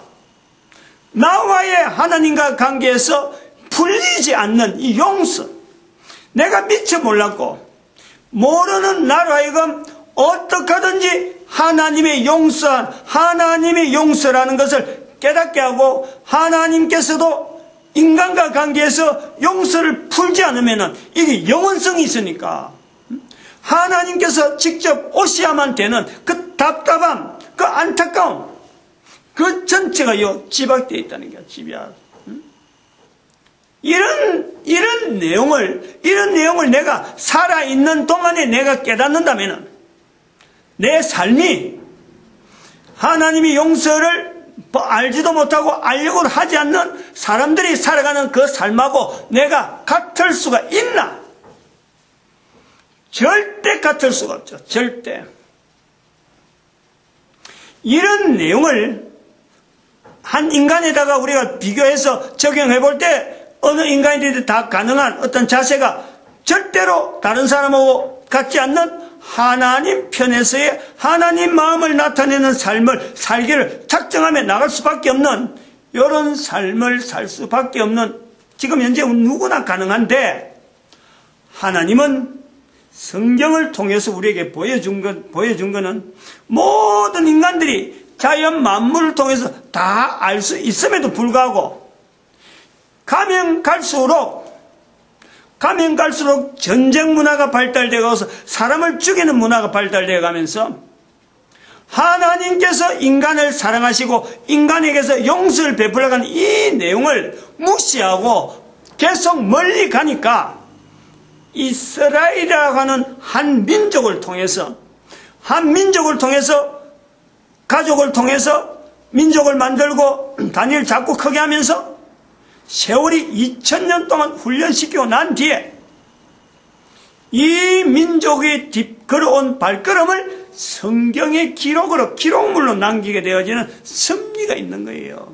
나와의 하나님과 관계에서 풀리지 않는 이 용서, 내가 미처 몰랐고 모르는 나로 하여금 어떻게 하든지 하나님의 용서라는 것을 깨닫게 하고 하나님께서도 인간과 관계에서 용서를 풀지 않으면 이게 영원성이 있으니까 하나님께서 직접 오셔야만 되는 그 답답함, 그 안타까움, 그 전체가 집약되어 있다는 거야. 집약. 이런 내용을 내가 살아있는 동안에 내가 깨닫는다면 내 삶이 하나님의 용서를 알지도 못하고 알려고 하지 않는 사람들이 살아가는 그 삶하고 내가 같을 수가 있나? 절대 같을 수가 없죠. 절대. 이런 내용을 한 인간에다가 우리가 비교해서 적용해 볼 때 어느 인간이든 다 가능한 어떤 자세가 절대로 다른 사람하고 같지 않는 하나님 편에서의 하나님 마음을 나타내는 삶을 살기를 작정하며 나갈 수밖에 없는 이런 삶을 살 수밖에 없는 지금 현재 누구나 가능한데 하나님은 성경을 통해서 우리에게 보여준 거는 모든 인간들이 자연 만물을 통해서 다 알 수 있음에도 불구하고 가면 갈수록 전쟁 문화가 발달되어 가서 사람을 죽이는 문화가 발달되어 가면서 하나님께서 인간을 사랑하시고 인간에게서 용서를 베풀어가는 이 내용을 무시하고 계속 멀리 가니까 이스라엘이라고 하는 한 민족을 통해서 가족을 통해서 민족을 만들고 단위를 자꾸 크게 하면서 세월이 2000년 동안 훈련시키고 난 뒤에 이 민족이 걸어온 발걸음을 성경의 기록물로 남기게 되어지는 섭리가 있는 거예요.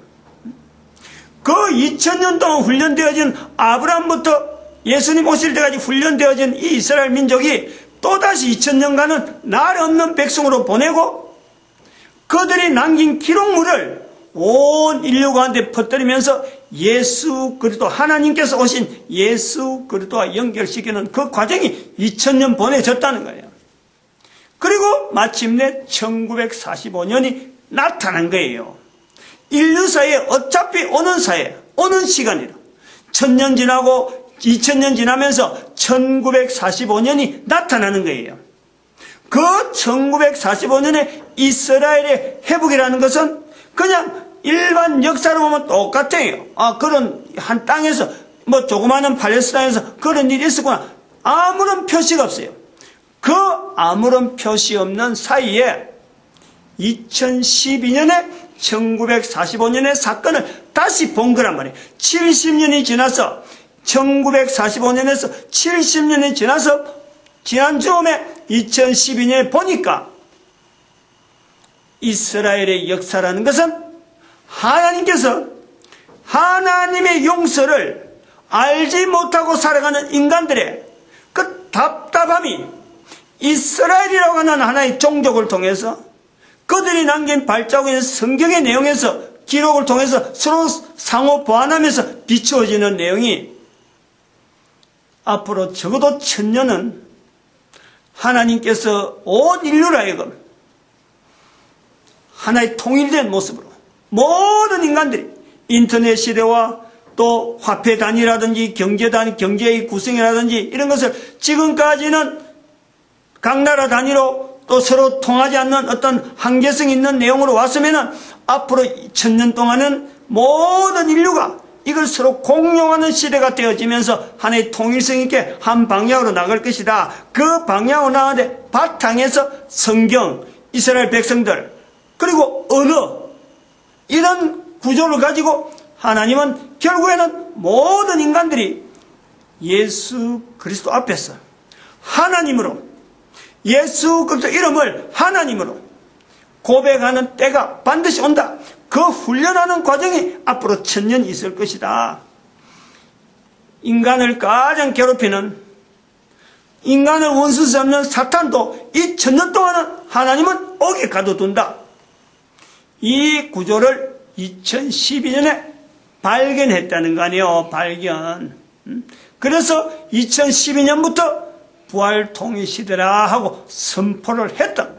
그 2000년 동안 훈련되어진 아브라함부터 예수님 오실 때까지 훈련되어진 이 이스라엘 민족이 또다시 2000년간은 날 없는 백성으로 보내고 그들이 남긴 기록물을 온 인류 가운데 퍼뜨리면서 예수 그리스도 하나님께서 오신 예수 그리스도와 연결시키는 그 과정이 2000년 보내졌다는 거예요. 그리고 마침내 1945년이 나타난 거예요. 인류사에 어차피 오는 시간이라 1000년 지나고 2000년 지나면서 1945년이 나타나는 거예요. 그 1945년에 이스라엘의 회복이라는 것은 그냥 일반 역사로 보면 똑같아요. 그런 한 땅에서 조그마한 팔레스타인에서 그런 일이 있었구나. 아무런 표시가 없어요. 그 아무런 표시 없는 사이에 2012년에 1945년의 사건을 다시 본 거란 말이에요. 70년이 지나서 1945년에서 70년이 지나서 지난 즈음에 2012년에 보니까 이스라엘의 역사라는 것은 하나님께서 하나님의 용서를 알지 못하고 살아가는 인간들의 그 답답함이 이스라엘이라고 하는 하나의 종족을 통해서 그들이 남긴 발자국의 성경의 내용에서 기록을 통해서 서로 상호 보완하면서 비추어지는 내용이 앞으로 적어도 1000년은 하나님께서 온 인류를 하여금 하나의 통일된 모습으로 모든 인간들이 인터넷 시대와 또 화폐 단위라든지 경제의 구성이라든지 이런 것을 지금까지는 각 나라 단위로 또 서로 통하지 않는 어떤 한계성 있는 내용으로 왔으면은 앞으로 1000년 동안은 모든 인류가 이걸 서로 공용하는 시대가 되어지면서 하나의 통일성 있게 한 방향으로 나갈 것이다. 그 방향으로 나가는데 바탕에서 성경, 이스라엘 백성들, 그리고 언어, 이런 구조를 가지고 하나님은 결국에는 모든 인간들이 예수 그리스도 앞에서 하나님으로, 예수 그리스도 이름을 하나님으로 고백하는 때가 반드시 온다. 그 훈련하는 과정이 앞으로 1000년 있을 것이다. 인간을 가장 괴롭히는, 인간을 원수 삼는 사탄도 이 1000년 동안은 하나님은 옥에 가둬둔다. 이 구조를 2012년에 발견했다는 거 아니에요. 발견. 그래서 2012년부터 부활 통일 시대라 하고 선포를 했다.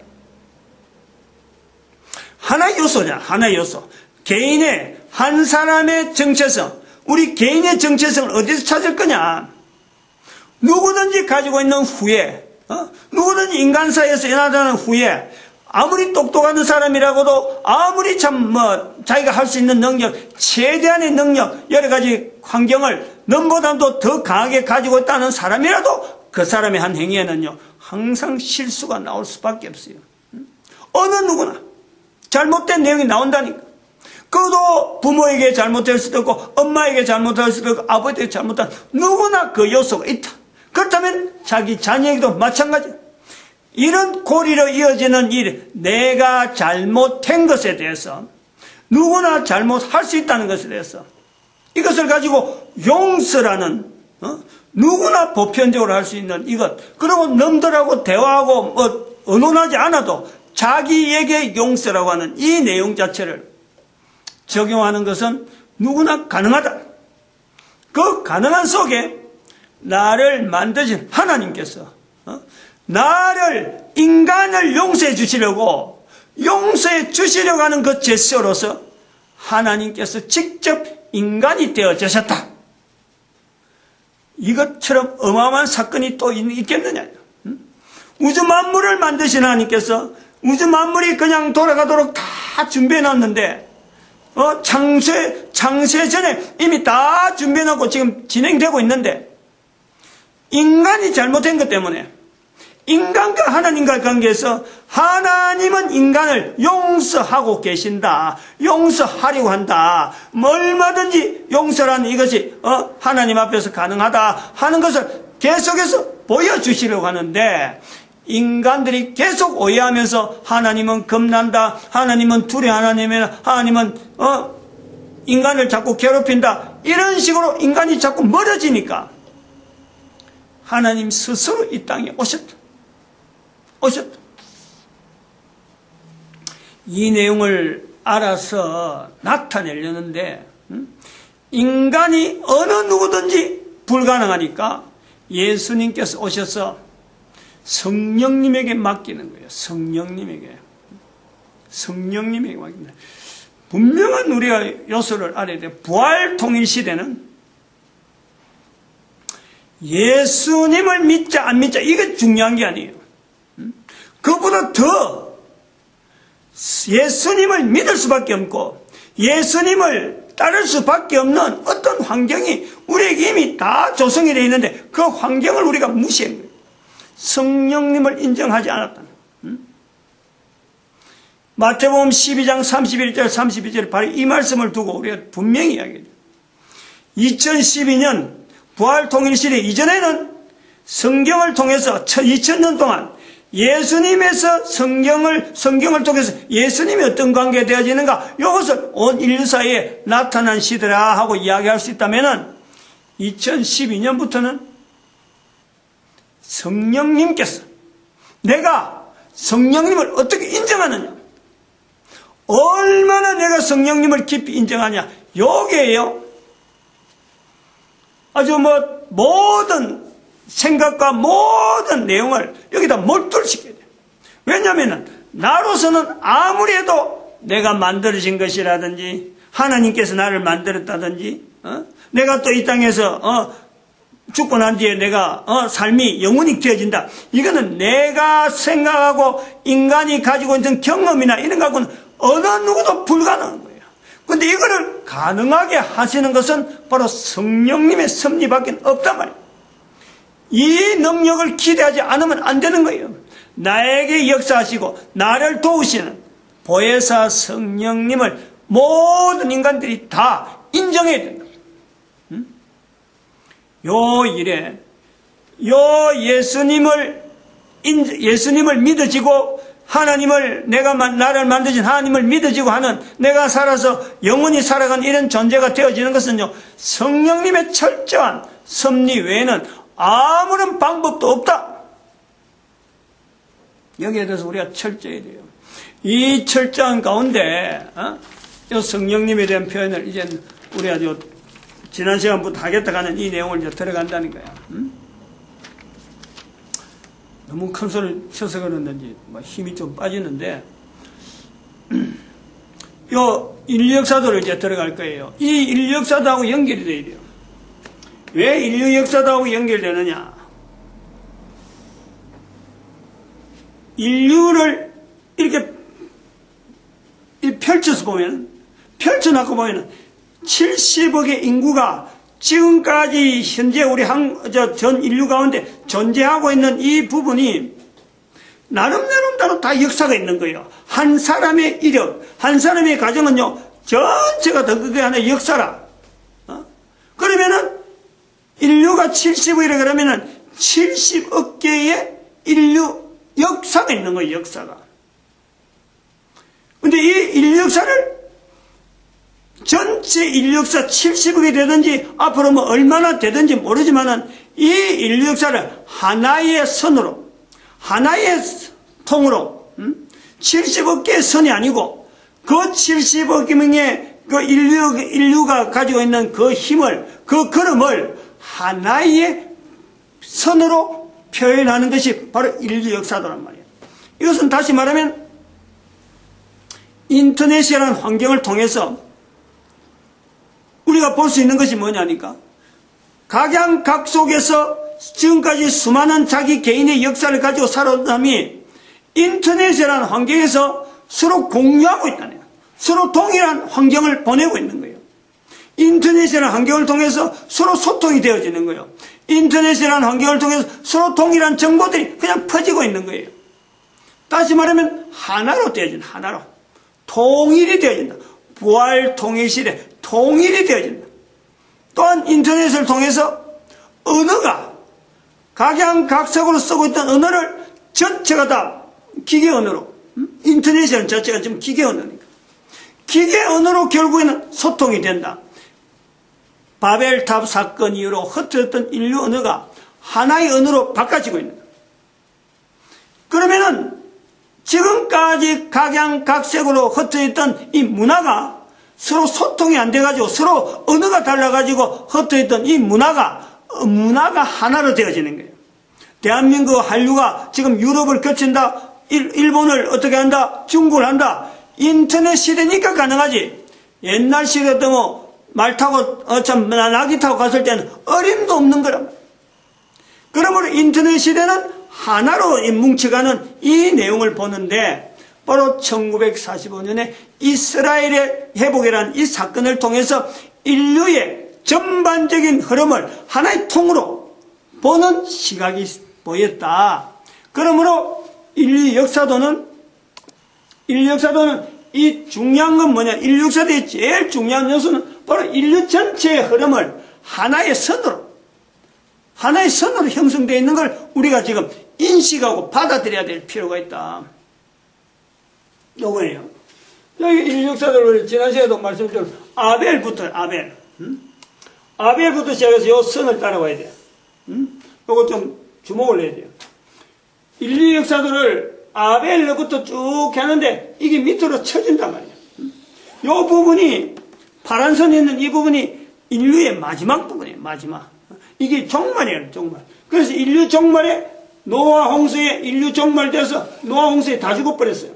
하나의 요소냐, 하나의 요소. 개인의, 한 사람의 정체성, 우리 개인의 정체성을 어디서 찾을 거냐? 누구든지 가지고 있는 후회, 누구든지 인간사에서 나타나는 후회, 아무리 똑똑한 사람이라고도 아무리 자기가 할 수 있는 능력, 최대한의 능력, 여러 가지 환경을 넘보다도 더 강하게 가지고 있다는 사람이라도 그 사람의 한 행위에는요, 항상 실수가 나올 수밖에 없어요. 어느 누구나 잘못된 내용이 나온다니까. 그것도 부모에게 잘못될 수도 있고, 엄마에게 잘못할 수도 있고, 아버지에게 잘못할 수도 있고, 누구나 그 요소가 있다. 그렇다면 자기 자녀에게도 마찬가지. 이런 고리로 이어지는 일, 내가 잘못한 것에 대해서 누구나 잘못할 수 있다는 것에 대해서 이것을 가지고 용서라는, 누구나 보편적으로 할 수 있는 이것, 그리고 남들하고 대화하고 의논하지 않아도 자기에게 용서라고 하는 이 내용 자체를 적용하는 것은 누구나 가능하다. 그 가능한 속에 나를 만드신 하나님께서 나를, 인간을 용서해 주시려고, 용서해 주시려고 하는 그 제스처로서 하나님께서 직접 인간이 되어주셨다. 이것처럼 어마어마한 사건이 또 있겠느냐. 우주 만물을 만드신 하나님께서 우주 만물이 그냥 돌아가도록 다 준비해 놨는데, 창세 전에 이미 다 준비해 놓고 지금 진행되고 있는데, 인간이 잘못한 것 때문에 인간과 하나님과의 관계에서 하나님은 인간을 용서하고 계신다. 용서하려고 한다. 얼마든지 용서라는 이것이 하나님 앞에서 가능하다 하는 것을 계속해서 보여주시려고 하는데, 인간들이 계속 오해하면서 하나님은 겁난다, 하나님은 두려워하는 하나님은 인간을 자꾸 괴롭힌다, 이런 식으로 인간이 자꾸 멀어지니까 하나님 스스로 이 땅에 오셨다. 이 내용을 알아서 나타내려는데, 인간이 어느 누구든지 불가능하니까 예수님께서 오셔서 성령님에게 맡기는 거예요. 성령님에게 맡깁니다. 분명한 우리가 요소를 알아야 돼요. 부활 통일 시대는 예수님을 믿자 안 믿자 이게 중요한 게 아니에요. 그보다 더 예수님을 믿을 수밖에 없고 예수님을 따를 수밖에 없는 어떤 환경이 우리에게 이미 다 조성이 되어 있는데 그 환경을 우리가 무시한 거예요. 성령님을 인정하지 않았다. 마태복음 12장 31절 32절 바로 이 말씀을 두고 우리가 분명히 이야기해요. 2012년 부활통일시대 이전에는 성경을 통해서 2000년 동안 예수님에서 성경을 통해서 예수님이 어떤 관계가 되어지는가, 이것을 온 인류 사이에 나타난 시대라 하고 이야기할 수 있다면은 2012년부터는 성령님께서 내가 성령님을 어떻게 인정하느냐? 얼마나 내가 성령님을 깊이 인정하냐? 요게요. 아주 모든 생각과 모든 내용을 여기다 몰두를 시켜야 돼요. 왜냐하면 나로서는 아무리 해도 내가 만들어진 것이라든지 하나님께서 나를 만들었다든지 내가 또 이 땅에서 죽고 난 뒤에 내가 삶이 영원히 되어진다. 이거는 내가 생각하고 인간이 가지고 있는 경험이나 이런 것하고는 어느 누구도 불가능한 거예요. 그런데 이거를 가능하게 하시는 것은 바로 성령님의 섭리밖에 없단 말이에요. 이 능력을 기대하지 않으면 안 되는 거예요. 나에게 역사하시고 나를 도우시는 보혜사 성령님을 모든 인간들이 다 인정해야 된다. 요 일에 예수님을 믿어지고 하나님을 나를 만드신 하나님을 믿어지고 하는 내가 살아서 영원히 살아간 이런 존재가 되어지는 것은요, 성령님의 철저한 섭리 외에는 아무런 방법도 없다. 여기에 대해서 우리가 철저해야 돼요. 이 철저한 가운데 이 성령님에 대한 표현을 이제 우리가 지난 시간부터 하겠다 하는 이 내용을 이제 들어간다는 거야. 너무 큰 소리 쳐서 그러는지 힘이 좀 빠지는데 요 인류 역사도를 이제 들어갈 거예요. 이 인류 역사도하고 연결이 돼야 돼요. 왜 인류 역사도하고 연결되느냐? 인류를 이렇게 펼쳐서 펼쳐놓고 보면 70억의 인구가 지금까지 현재 우리 전 인류 가운데 존재하고 있는 이 부분이 나름대로 다 역사가 있는 거예요. 한 사람의 이력, 한 사람의 가정은요, 전체가 다 그게 하나의 역사라. 그러면은 인류가 70억이라 그러면은 70억 개의 인류 역사가 있는 거예요, 역사가. 근데 이 인류 역사를 전체 인류 역사 70억이 되든지 앞으로 얼마나 되든지 모르지만은 이 인류 역사를 하나의 선으로, 하나의 통으로, 70억 개의 선이 아니고 그 70억 명의 그 인류가 가지고 있는 그 힘을, 그 걸음을 하나의 선으로 표현하는 것이 바로 인류 역사도란 말이에요. 이것은 다시 말하면 인터넷이라는 환경을 통해서 우리가 볼 수 있는 것이 뭐냐니까, 각양 속에서 지금까지 수많은 자기 개인의 역사를 가지고 살아온 사람이 인터넷이라는 환경에서 서로 공유하고 있다네요. 서로 동일한 환경을 보내고 있는 거예요. 인터넷이라는 환경을 통해서 서로 소통이 되어지는 거예요. 인터넷이라는 환경을 통해서 서로 동일한 정보들이 그냥 퍼지고 있는 거예요. 다시 말하면 하나로 되어진다. 하나로. 통일이 되어진다. 부활 통일 시대 통일이 되어진다. 또한 인터넷을 통해서 언어가 각양각색으로 쓰고 있던 언어를 전체가 다 기계 언어로, 인터넷이라는 자체가 지금 기계 언어니까 기계 언어로 결국에는 소통이 된다. 바벨탑 사건 이후로 흩어졌던 인류 언어가 하나의 언어로 바꿔지고 있는 거예요. 그러면은 지금까지 각양각색으로 흩어졌던 이 문화가 서로 소통이 안 돼가지고 서로 언어가 달라가지고 흩어졌던 이 문화가 하나로 되어지는 거예요. 대한민국 한류가 지금 유럽을 거친다, 일본을 어떻게 한다, 중국을 한다. 인터넷 시대니까 가능하지. 옛날 시대도 말 타고 낙이 타고 갔을 때는 어림도 없는 거란 말이에요. 그러므로 인터넷 시대는 하나로 뭉쳐가는 이 내용을 보는데, 바로 1945년에 이스라엘의 회복이라는 이 사건을 통해서 인류의 전반적인 흐름을 하나의 통으로 보는 시각이 보였다. 그러므로 인류 역사도는 이 중요한 건 뭐냐? 인류 역사도의 제일 중요한 요소는 바로 인류 전체의 흐름을 하나의 선으로 형성되어 있는 걸 우리가 지금 인식하고 받아들여야 될 필요가 있다. 요거예요. 여기 인류 역사도를 지난 시간에도 말씀드렸죠. 아벨부터 시작해서 요 선을 따라와야 돼요. 요거 좀 주목을 해야 돼요. 인류 역사들을 아벨로부터 쭉 하는데 이게 밑으로 쳐진단 말이에요. 이 부분이 파란 선에 있는 이 부분이 인류의 마지막 부분이에요. 마지막. 이게 종말이에요. 종말. 그래서 인류 종말에 노아 홍수에 인류 종말돼서 노아 홍수에 다 죽어버렸어요.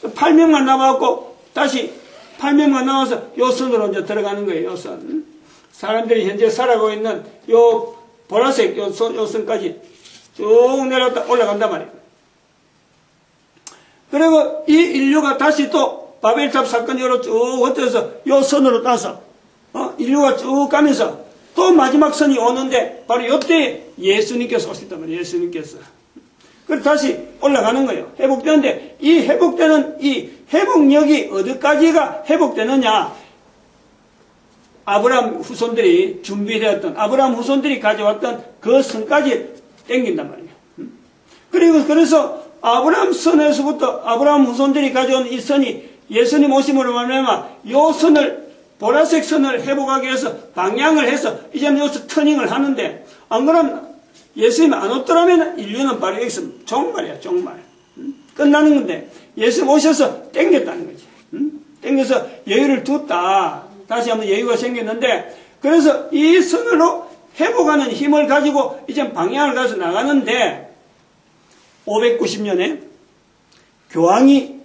8명만 남아갖고 다시 8명만 남아서 요 선으로 이제 들어가는 거예요. 요 선. 사람들이 현재 살아가고 있는 요 보라색 요 선까지 쭉 내려갔다 올라간단 말이에요. 그리고 이 인류가 다시 또 바벨탑 사건이 쭉 흩어져서 요 선으로 따서 인류가 쭉 가면서 또 마지막 선이 오는데 바로 이때 예수님께서 오셨단 말이에요. 예수님께서. 그래서 다시 올라가는 거예요. 회복되는데 이 회복되는 이 회복력이 어디까지가 회복되느냐. 아브라함 후손들이 준비되었던 아브라함 후손들이 가져왔던 그 선까지 땡긴단 말이에요. 그리고 그래서 아브라함 선에서부터 아브라함 후손들이 가져온 이 선이 예수님 오심으로 말미암아 요 선을 보라색 선을 회복하기 위해서 방향을 해서 이제는 여기서 터닝을 하는데 안 그러면 예수님 안 오더라면 인류는 바로 여기서 종말이야. 종말. 끝나는 건데 예수님 오셔서 땡겼다는 거지. 땡겨서 여유를 뒀다. 다시 한번 여유가 생겼는데 그래서 이 선으로 회복하는 힘을 가지고 이제 방향을 가서 나가는데 590년에 교황령이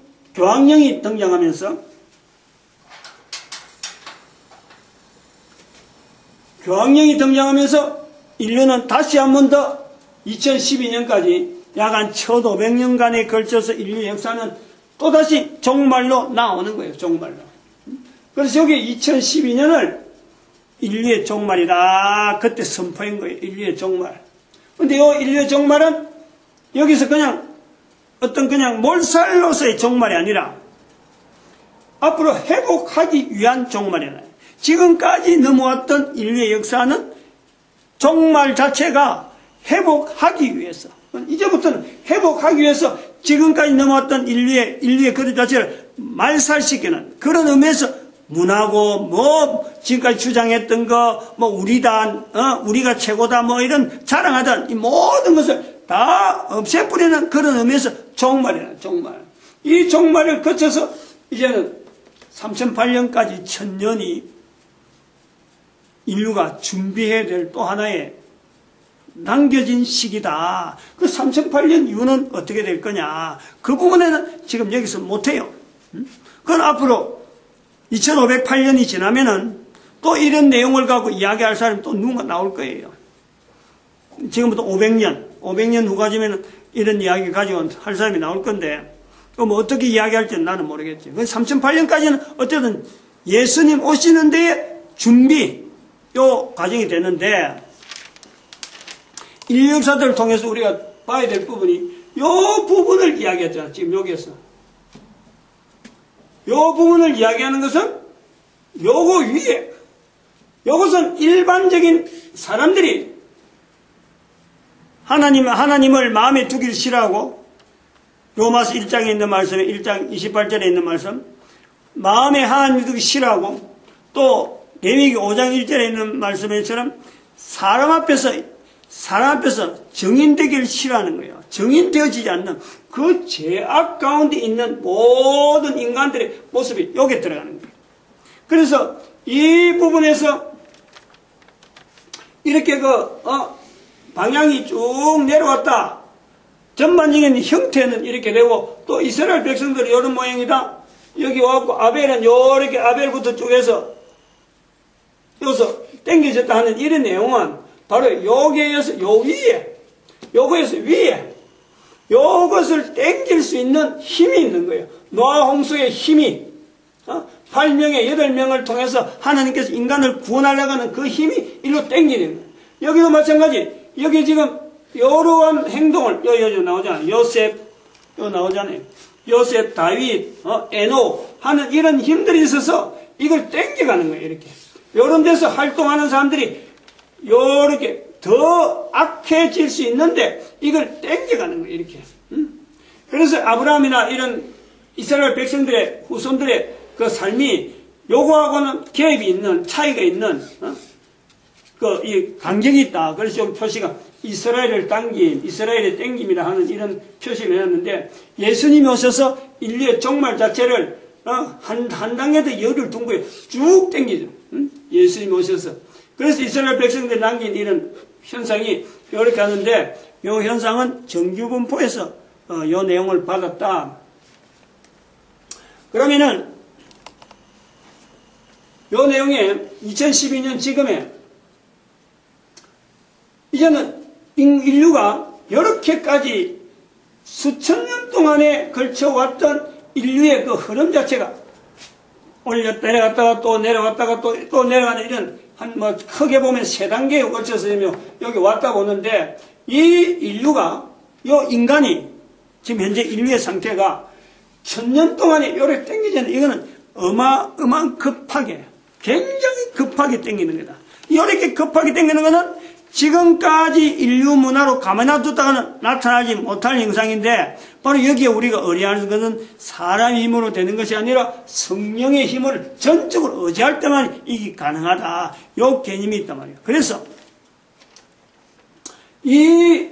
등장하면서 인류는 다시 한 번 더 2012년까지 약 한 1500년간에 걸쳐서 인류 역사는 또다시 종말로 나오는 거예요. 종말로. 그래서 여기 2012년을 인류의 종말이다. 그때 선포한 거예요. 인류의 종말. 근데 이 인류의 종말은 여기서 그냥 그냥 몰살로서의 종말이 아니라 앞으로 회복하기 위한 종말이에요. 지금까지 넘어왔던 인류의 역사는 종말 자체가 회복하기 위해서 이제부터는 회복하기 위해서 지금까지 넘어왔던 인류의 그릇 자체를 말살시키는 그런 의미에서 문하고 지금까지 주장했던 거 우리다 우리가 최고다 이런 자랑하던 이 모든 것을 다 없애버리는 그런 의미에서 종말이라 종말. 이 종말을 거쳐서 이제는 3008년까지 1000년이 인류가 준비해야 될 또 하나의 남겨진 시기다. 그 3008년 이후는 어떻게 될 거냐. 그 부분에는 지금 여기서 못해요. 그건 앞으로 2508년이 지나면은 또 이런 내용을 갖고 이야기할 사람이 또 누군가 나올 거예요. 지금부터 500년 후가지면은 이런 이야기 가지고 할 사람이 나올 건데, 어떻게 이야기할지는 나는 모르겠지. 3008년까지는 어쨌든 예수님 오시는 데에 준비, 요 과정이 되는데, 인류 역사들을 통해서 우리가 봐야 될 부분이 요 부분을 이야기했잖아. 지금 여기에서. 요 부분을 이야기하는 것은 요거 위에, 요것은 일반적인 사람들이 하나님을 마음에 두기를 싫어하고, 로마서 1장에 있는 말씀에 1장 28절에 있는 말씀, 마음에 하나님을 두기 싫어하고, 또 레위기 5장 1절에 있는 말씀에처럼 사람 앞에서 정인되기를 싫어하는 거예요. 정인되어지지 않는 그 죄악 가운데 있는 모든 인간들의 모습이 여기에 들어가는 거예요. 그래서 이 부분에서 이렇게 방향이 쭉 내려왔다. 전반적인 형태는 이렇게 되고, 또 이스라엘 백성들이 이런 모양이다. 여기 와갖고 아벨은 요렇게 아벨부터 쭉 해서 여기서 땡겨졌다 하는 이런 내용은 바로 여기에 의해서 요거에서 위에 요것을 땡길 수 있는 힘이 있는 거예요. 노아 홍수의 힘이 8명의 8명을 통해서 하나님께서 인간을 구원하려고 하는 그 힘이 일로 땡기는 거예요. 여기도 마찬가지. 여기 지금 여러한 행동을 여기 나오잖아요. 요셉 나오잖아요. 요셉, 다윗, 에노 하는 이런 힘들이 있어서 이걸 땡겨가는 거예요. 이렇게 이런 데서 활동하는 사람들이 요렇게 더 악해질 수 있는데 이걸 땡겨가는 거예요. 이렇게. 그래서 아브라함이나 이런 이스라엘 백성들의 후손들의 그 삶이 요거하고는 갭이 있는 차이가 있는 이 간격이 있다. 그래서 여기 표시가 이스라엘을 당김, 이스라엘의 땡김이라 하는 이런 표시를 해놨는데, 예수님이 오셔서 인류의 종말 자체를 한 단계 더 열을 둔 거예요. 쭉 땡기죠. 예수님이 오셔서. 그래서 이스라엘 백성들이 남긴 이런 현상이 이렇게 하는데, 이 현상은 정규분포에서 이 내용을 받았다. 그러면은 이 내용에 2012년 지금에 이제는 인류가 이렇게까지 수천 년 동안에 걸쳐왔던 인류의 그 흐름 자체가 올렸다 내려갔다가 또 내려갔다가 또 내려가는 이런 한 뭐 크게 보면 세 단계에 걸쳐서 여기 왔다 보는데, 이 인류가 이 인간이 지금 현재 인류의 상태가 1000년 동안에 이렇게 땡기잖아요. 이거는 어마어마한 급하게, 굉장히 급하게 땡기는 거다. 이렇게 급하게 땡기는 거는 지금까지 인류 문화로 가만히 놔뒀다가는 나타나지 못할 현상인데, 바로 여기에 우리가 의뢰하는 것은 사람의 힘으로 되는 것이 아니라 성령의 힘을 전적으로 의지할 때만 이게 가능하다. 요 개념이 있단 말이에요. 그래서 이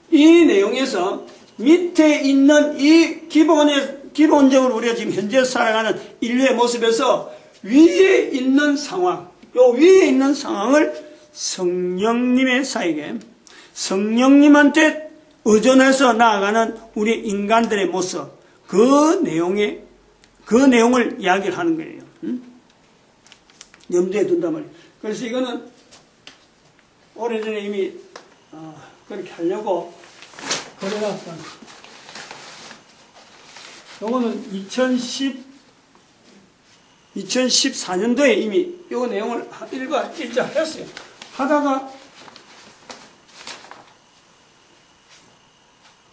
내용에서 밑에 있는 이 기본적으로 우리가 지금 현재 살아가는 인류의 모습에서 위에 있는 상황, 요 위에 있는 상황을 성령님의 사에게, 성령님한테 의존해서 나아가는 우리 인간들의 모습, 그 내용을 이야기를 하는 거예요. 염두에 둔단 말이에요. 그래서 이거는 오래전에 이미 그렇게 하려고 그래놨다. 요거는 2014년도에 이미 요 내용을 일자 했어요. 하다가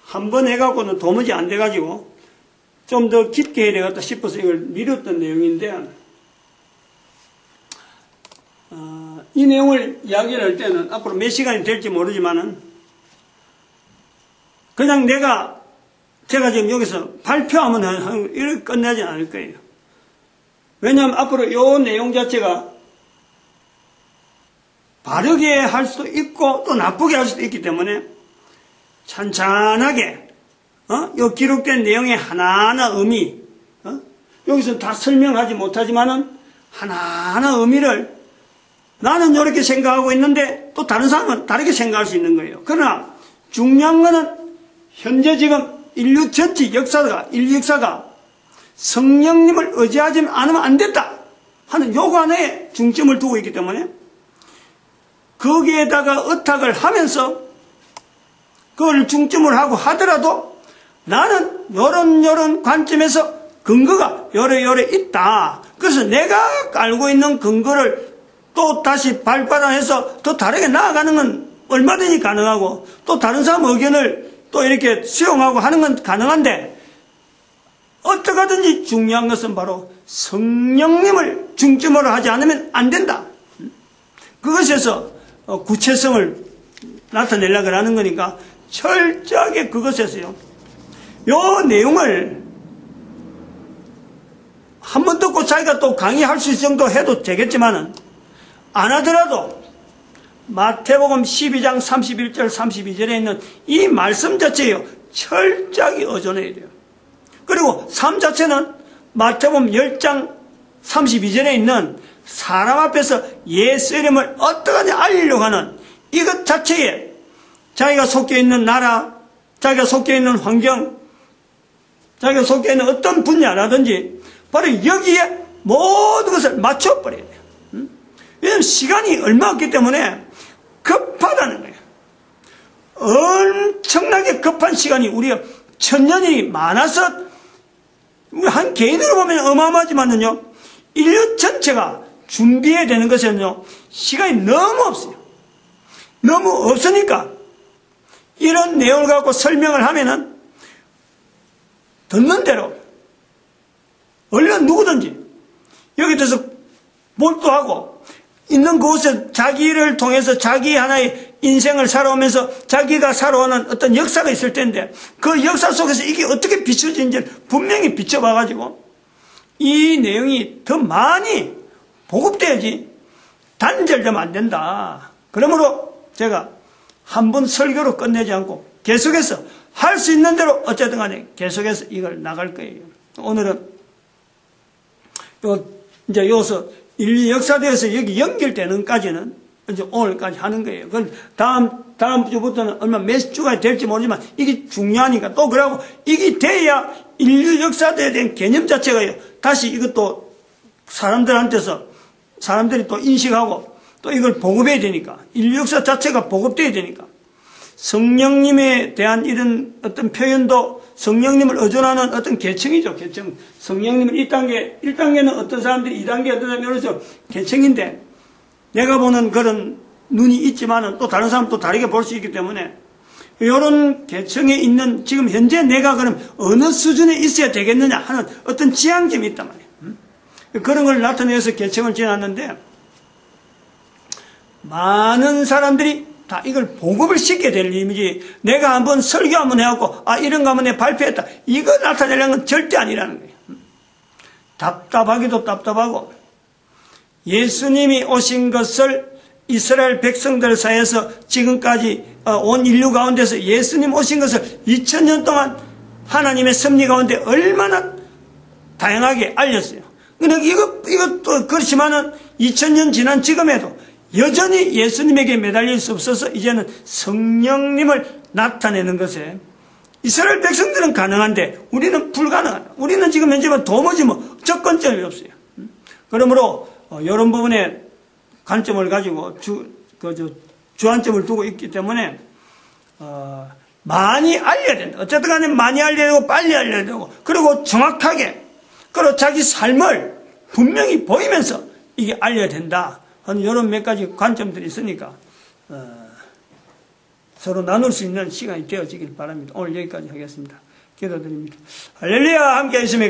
한 번 해갖고는 도무지 안 돼가지고 좀 더 깊게 해야 되겠다 싶어서 이걸 미뤘던 내용인데, 이 내용을 이야기를 할 때는 앞으로 몇 시간이 될지 모르지만은 그냥 제가 지금 여기서 발표하면 이렇게 끝나지 않을 거예요. 왜냐하면 앞으로 이 내용 자체가 바르게 할 수도 있고 또 나쁘게 할 수도 있기 때문에 찬찬하게 요 기록된 내용의 하나하나 의미, 여기서 다 설명하지 못하지만은 하나하나 의미를 나는 이렇게 생각하고 있는데 또 다른 사람은 다르게 생각할 수 있는 거예요. 그러나 중요한 거는 현재 지금 인류 전체 인류 역사가 성령님을 의지하지 않으면 안 된다 하는 요구 하나에 중점을 두고 있기 때문에 거기에다가 의탁을 하면서 그걸 중점을 하고 하더라도 나는 요런 관점에서 근거가 요래 있다. 그래서 내가 알고 있는 근거를 또 다시 발빠단해서 더 다르게 나아가는 건 얼마든지 가능하고, 또 다른 사람 의견을 또 이렇게 수용하고 하는 건 가능한데, 어떻게 하든지 중요한 것은 바로 성령님을 중점으로 하지 않으면 안 된다. 그것에서 구체성을 나타내려고 하는 거니까 철저하게 그것에서요, 요 내용을 한 번 듣고 자기가 또 강의할 수 있을 정도 해도 되겠지만은 안 하더라도 마태복음 12장 31절 32절에 있는 이 말씀 자체요 철저하게 의존해야 돼요. 그리고 삶 자체는 마태복음 10장 32절에 있는 사람 앞에서 예수 이름을 어떻게 알리려고 하는 이것 자체에 자기가 속해 있는 나라, 자기가 속해 있는 환경, 자기가 속해 있는 어떤 분야라든지 바로 여기에 모든 것을 맞춰버려야 돼요. 왜냐하면 시간이 얼마 없기 때문에 급하다는 거예요. 엄청나게 급한 시간이 우리가 1000년이 많아서 한 개인으로 보면 어마어마하지만요, 인류 전체가 준비해야 되는 것은요, 시간이 너무 없어요. 너무 없으니까 이런 내용을 갖고 설명을 하면은 듣는 대로 얼른 누구든지 여기 대해서 몰두하고 있는 그곳에 자기를 통해서 자기 하나의 인생을 살아오면서 자기가 살아오는 어떤 역사가 있을 텐데 그 역사 속에서 이게 어떻게 비춰지는지를 분명히 비춰봐가지고 이 내용이 더 많이 보급돼야지 단절되면 안 된다. 그러므로 제가 한 번 설교로 끝내지 않고 계속해서 할 수 있는 대로 어쨌든 간에 계속해서 이걸 나갈 거예요. 오늘은 이제 여기서 인류 역사대에서 여기 연결되는까지는 이제 오늘까지 하는 거예요. 그럼 다음 주부터는 얼마 몇 주가 될지 모르지만 이게 중요하니까 또 그러고 이게 돼야 인류 역사대에 대한 개념 자체가 다시 이것도 사람들이 또 인식하고 또 이걸 보급해야 되니까 인류 역사 자체가 보급돼야 되니까 성령님에 대한 이런 어떤 표현도 성령님을 의존하는 어떤 계층이죠. 계층. 성령님은 1단계는 어떤 사람들이 2단계 어떤 사람이 이러죠. 계층인데 내가 보는 그런 눈이 있지만은 또 다른 사람 또 다르게 볼 수 있기 때문에 이런 계층에 있는 지금 현재 내가 그럼 어느 수준에 있어야 되겠느냐 하는 어떤 지향점이 있단 말이에요. 그런 걸 나타내서 계층을 지났는데 많은 사람들이 다 이걸 보급을 시켜야 될 일이지 내가 한번 설교 한번 해갖고 이런 거 한번 발표했다 이거 나타내려는 건 절대 아니라는 거예요. 답답하기도 답답하고 예수님이 오신 것을 이스라엘 백성들 사이에서 지금까지 온 인류 가운데서 예수님 오신 것을 2000년 동안 하나님의 섭리 가운데 얼마나 다양하게 알렸어요. 근데 이것도 그렇지만은 2000년 지난 지금에도 여전히 예수님에게 매달릴 수 없어서 이제는 성령님을 나타내는 것에 이스라엘 백성들은 가능한데 우리는 불가능하다. 우리는 지금 현재 도무지 접근점이 없어요. 그러므로 이런 부분에 관점을 가지고 주안점을 두고 있기 때문에 많이 알려야 된다. 어쨌든 간에 많이 알려야 되고 빨리 알려야 되고 그리고 정확하게 그리고 자기 삶을 분명히 보이면서 이게 알려야 된다 하는 이런 몇 가지 관점들이 있으니까 서로 나눌 수 있는 시간이 되어지길 바랍니다. 오늘 여기까지 하겠습니다. 기도드립니다. 할렐루야. 함께 하시면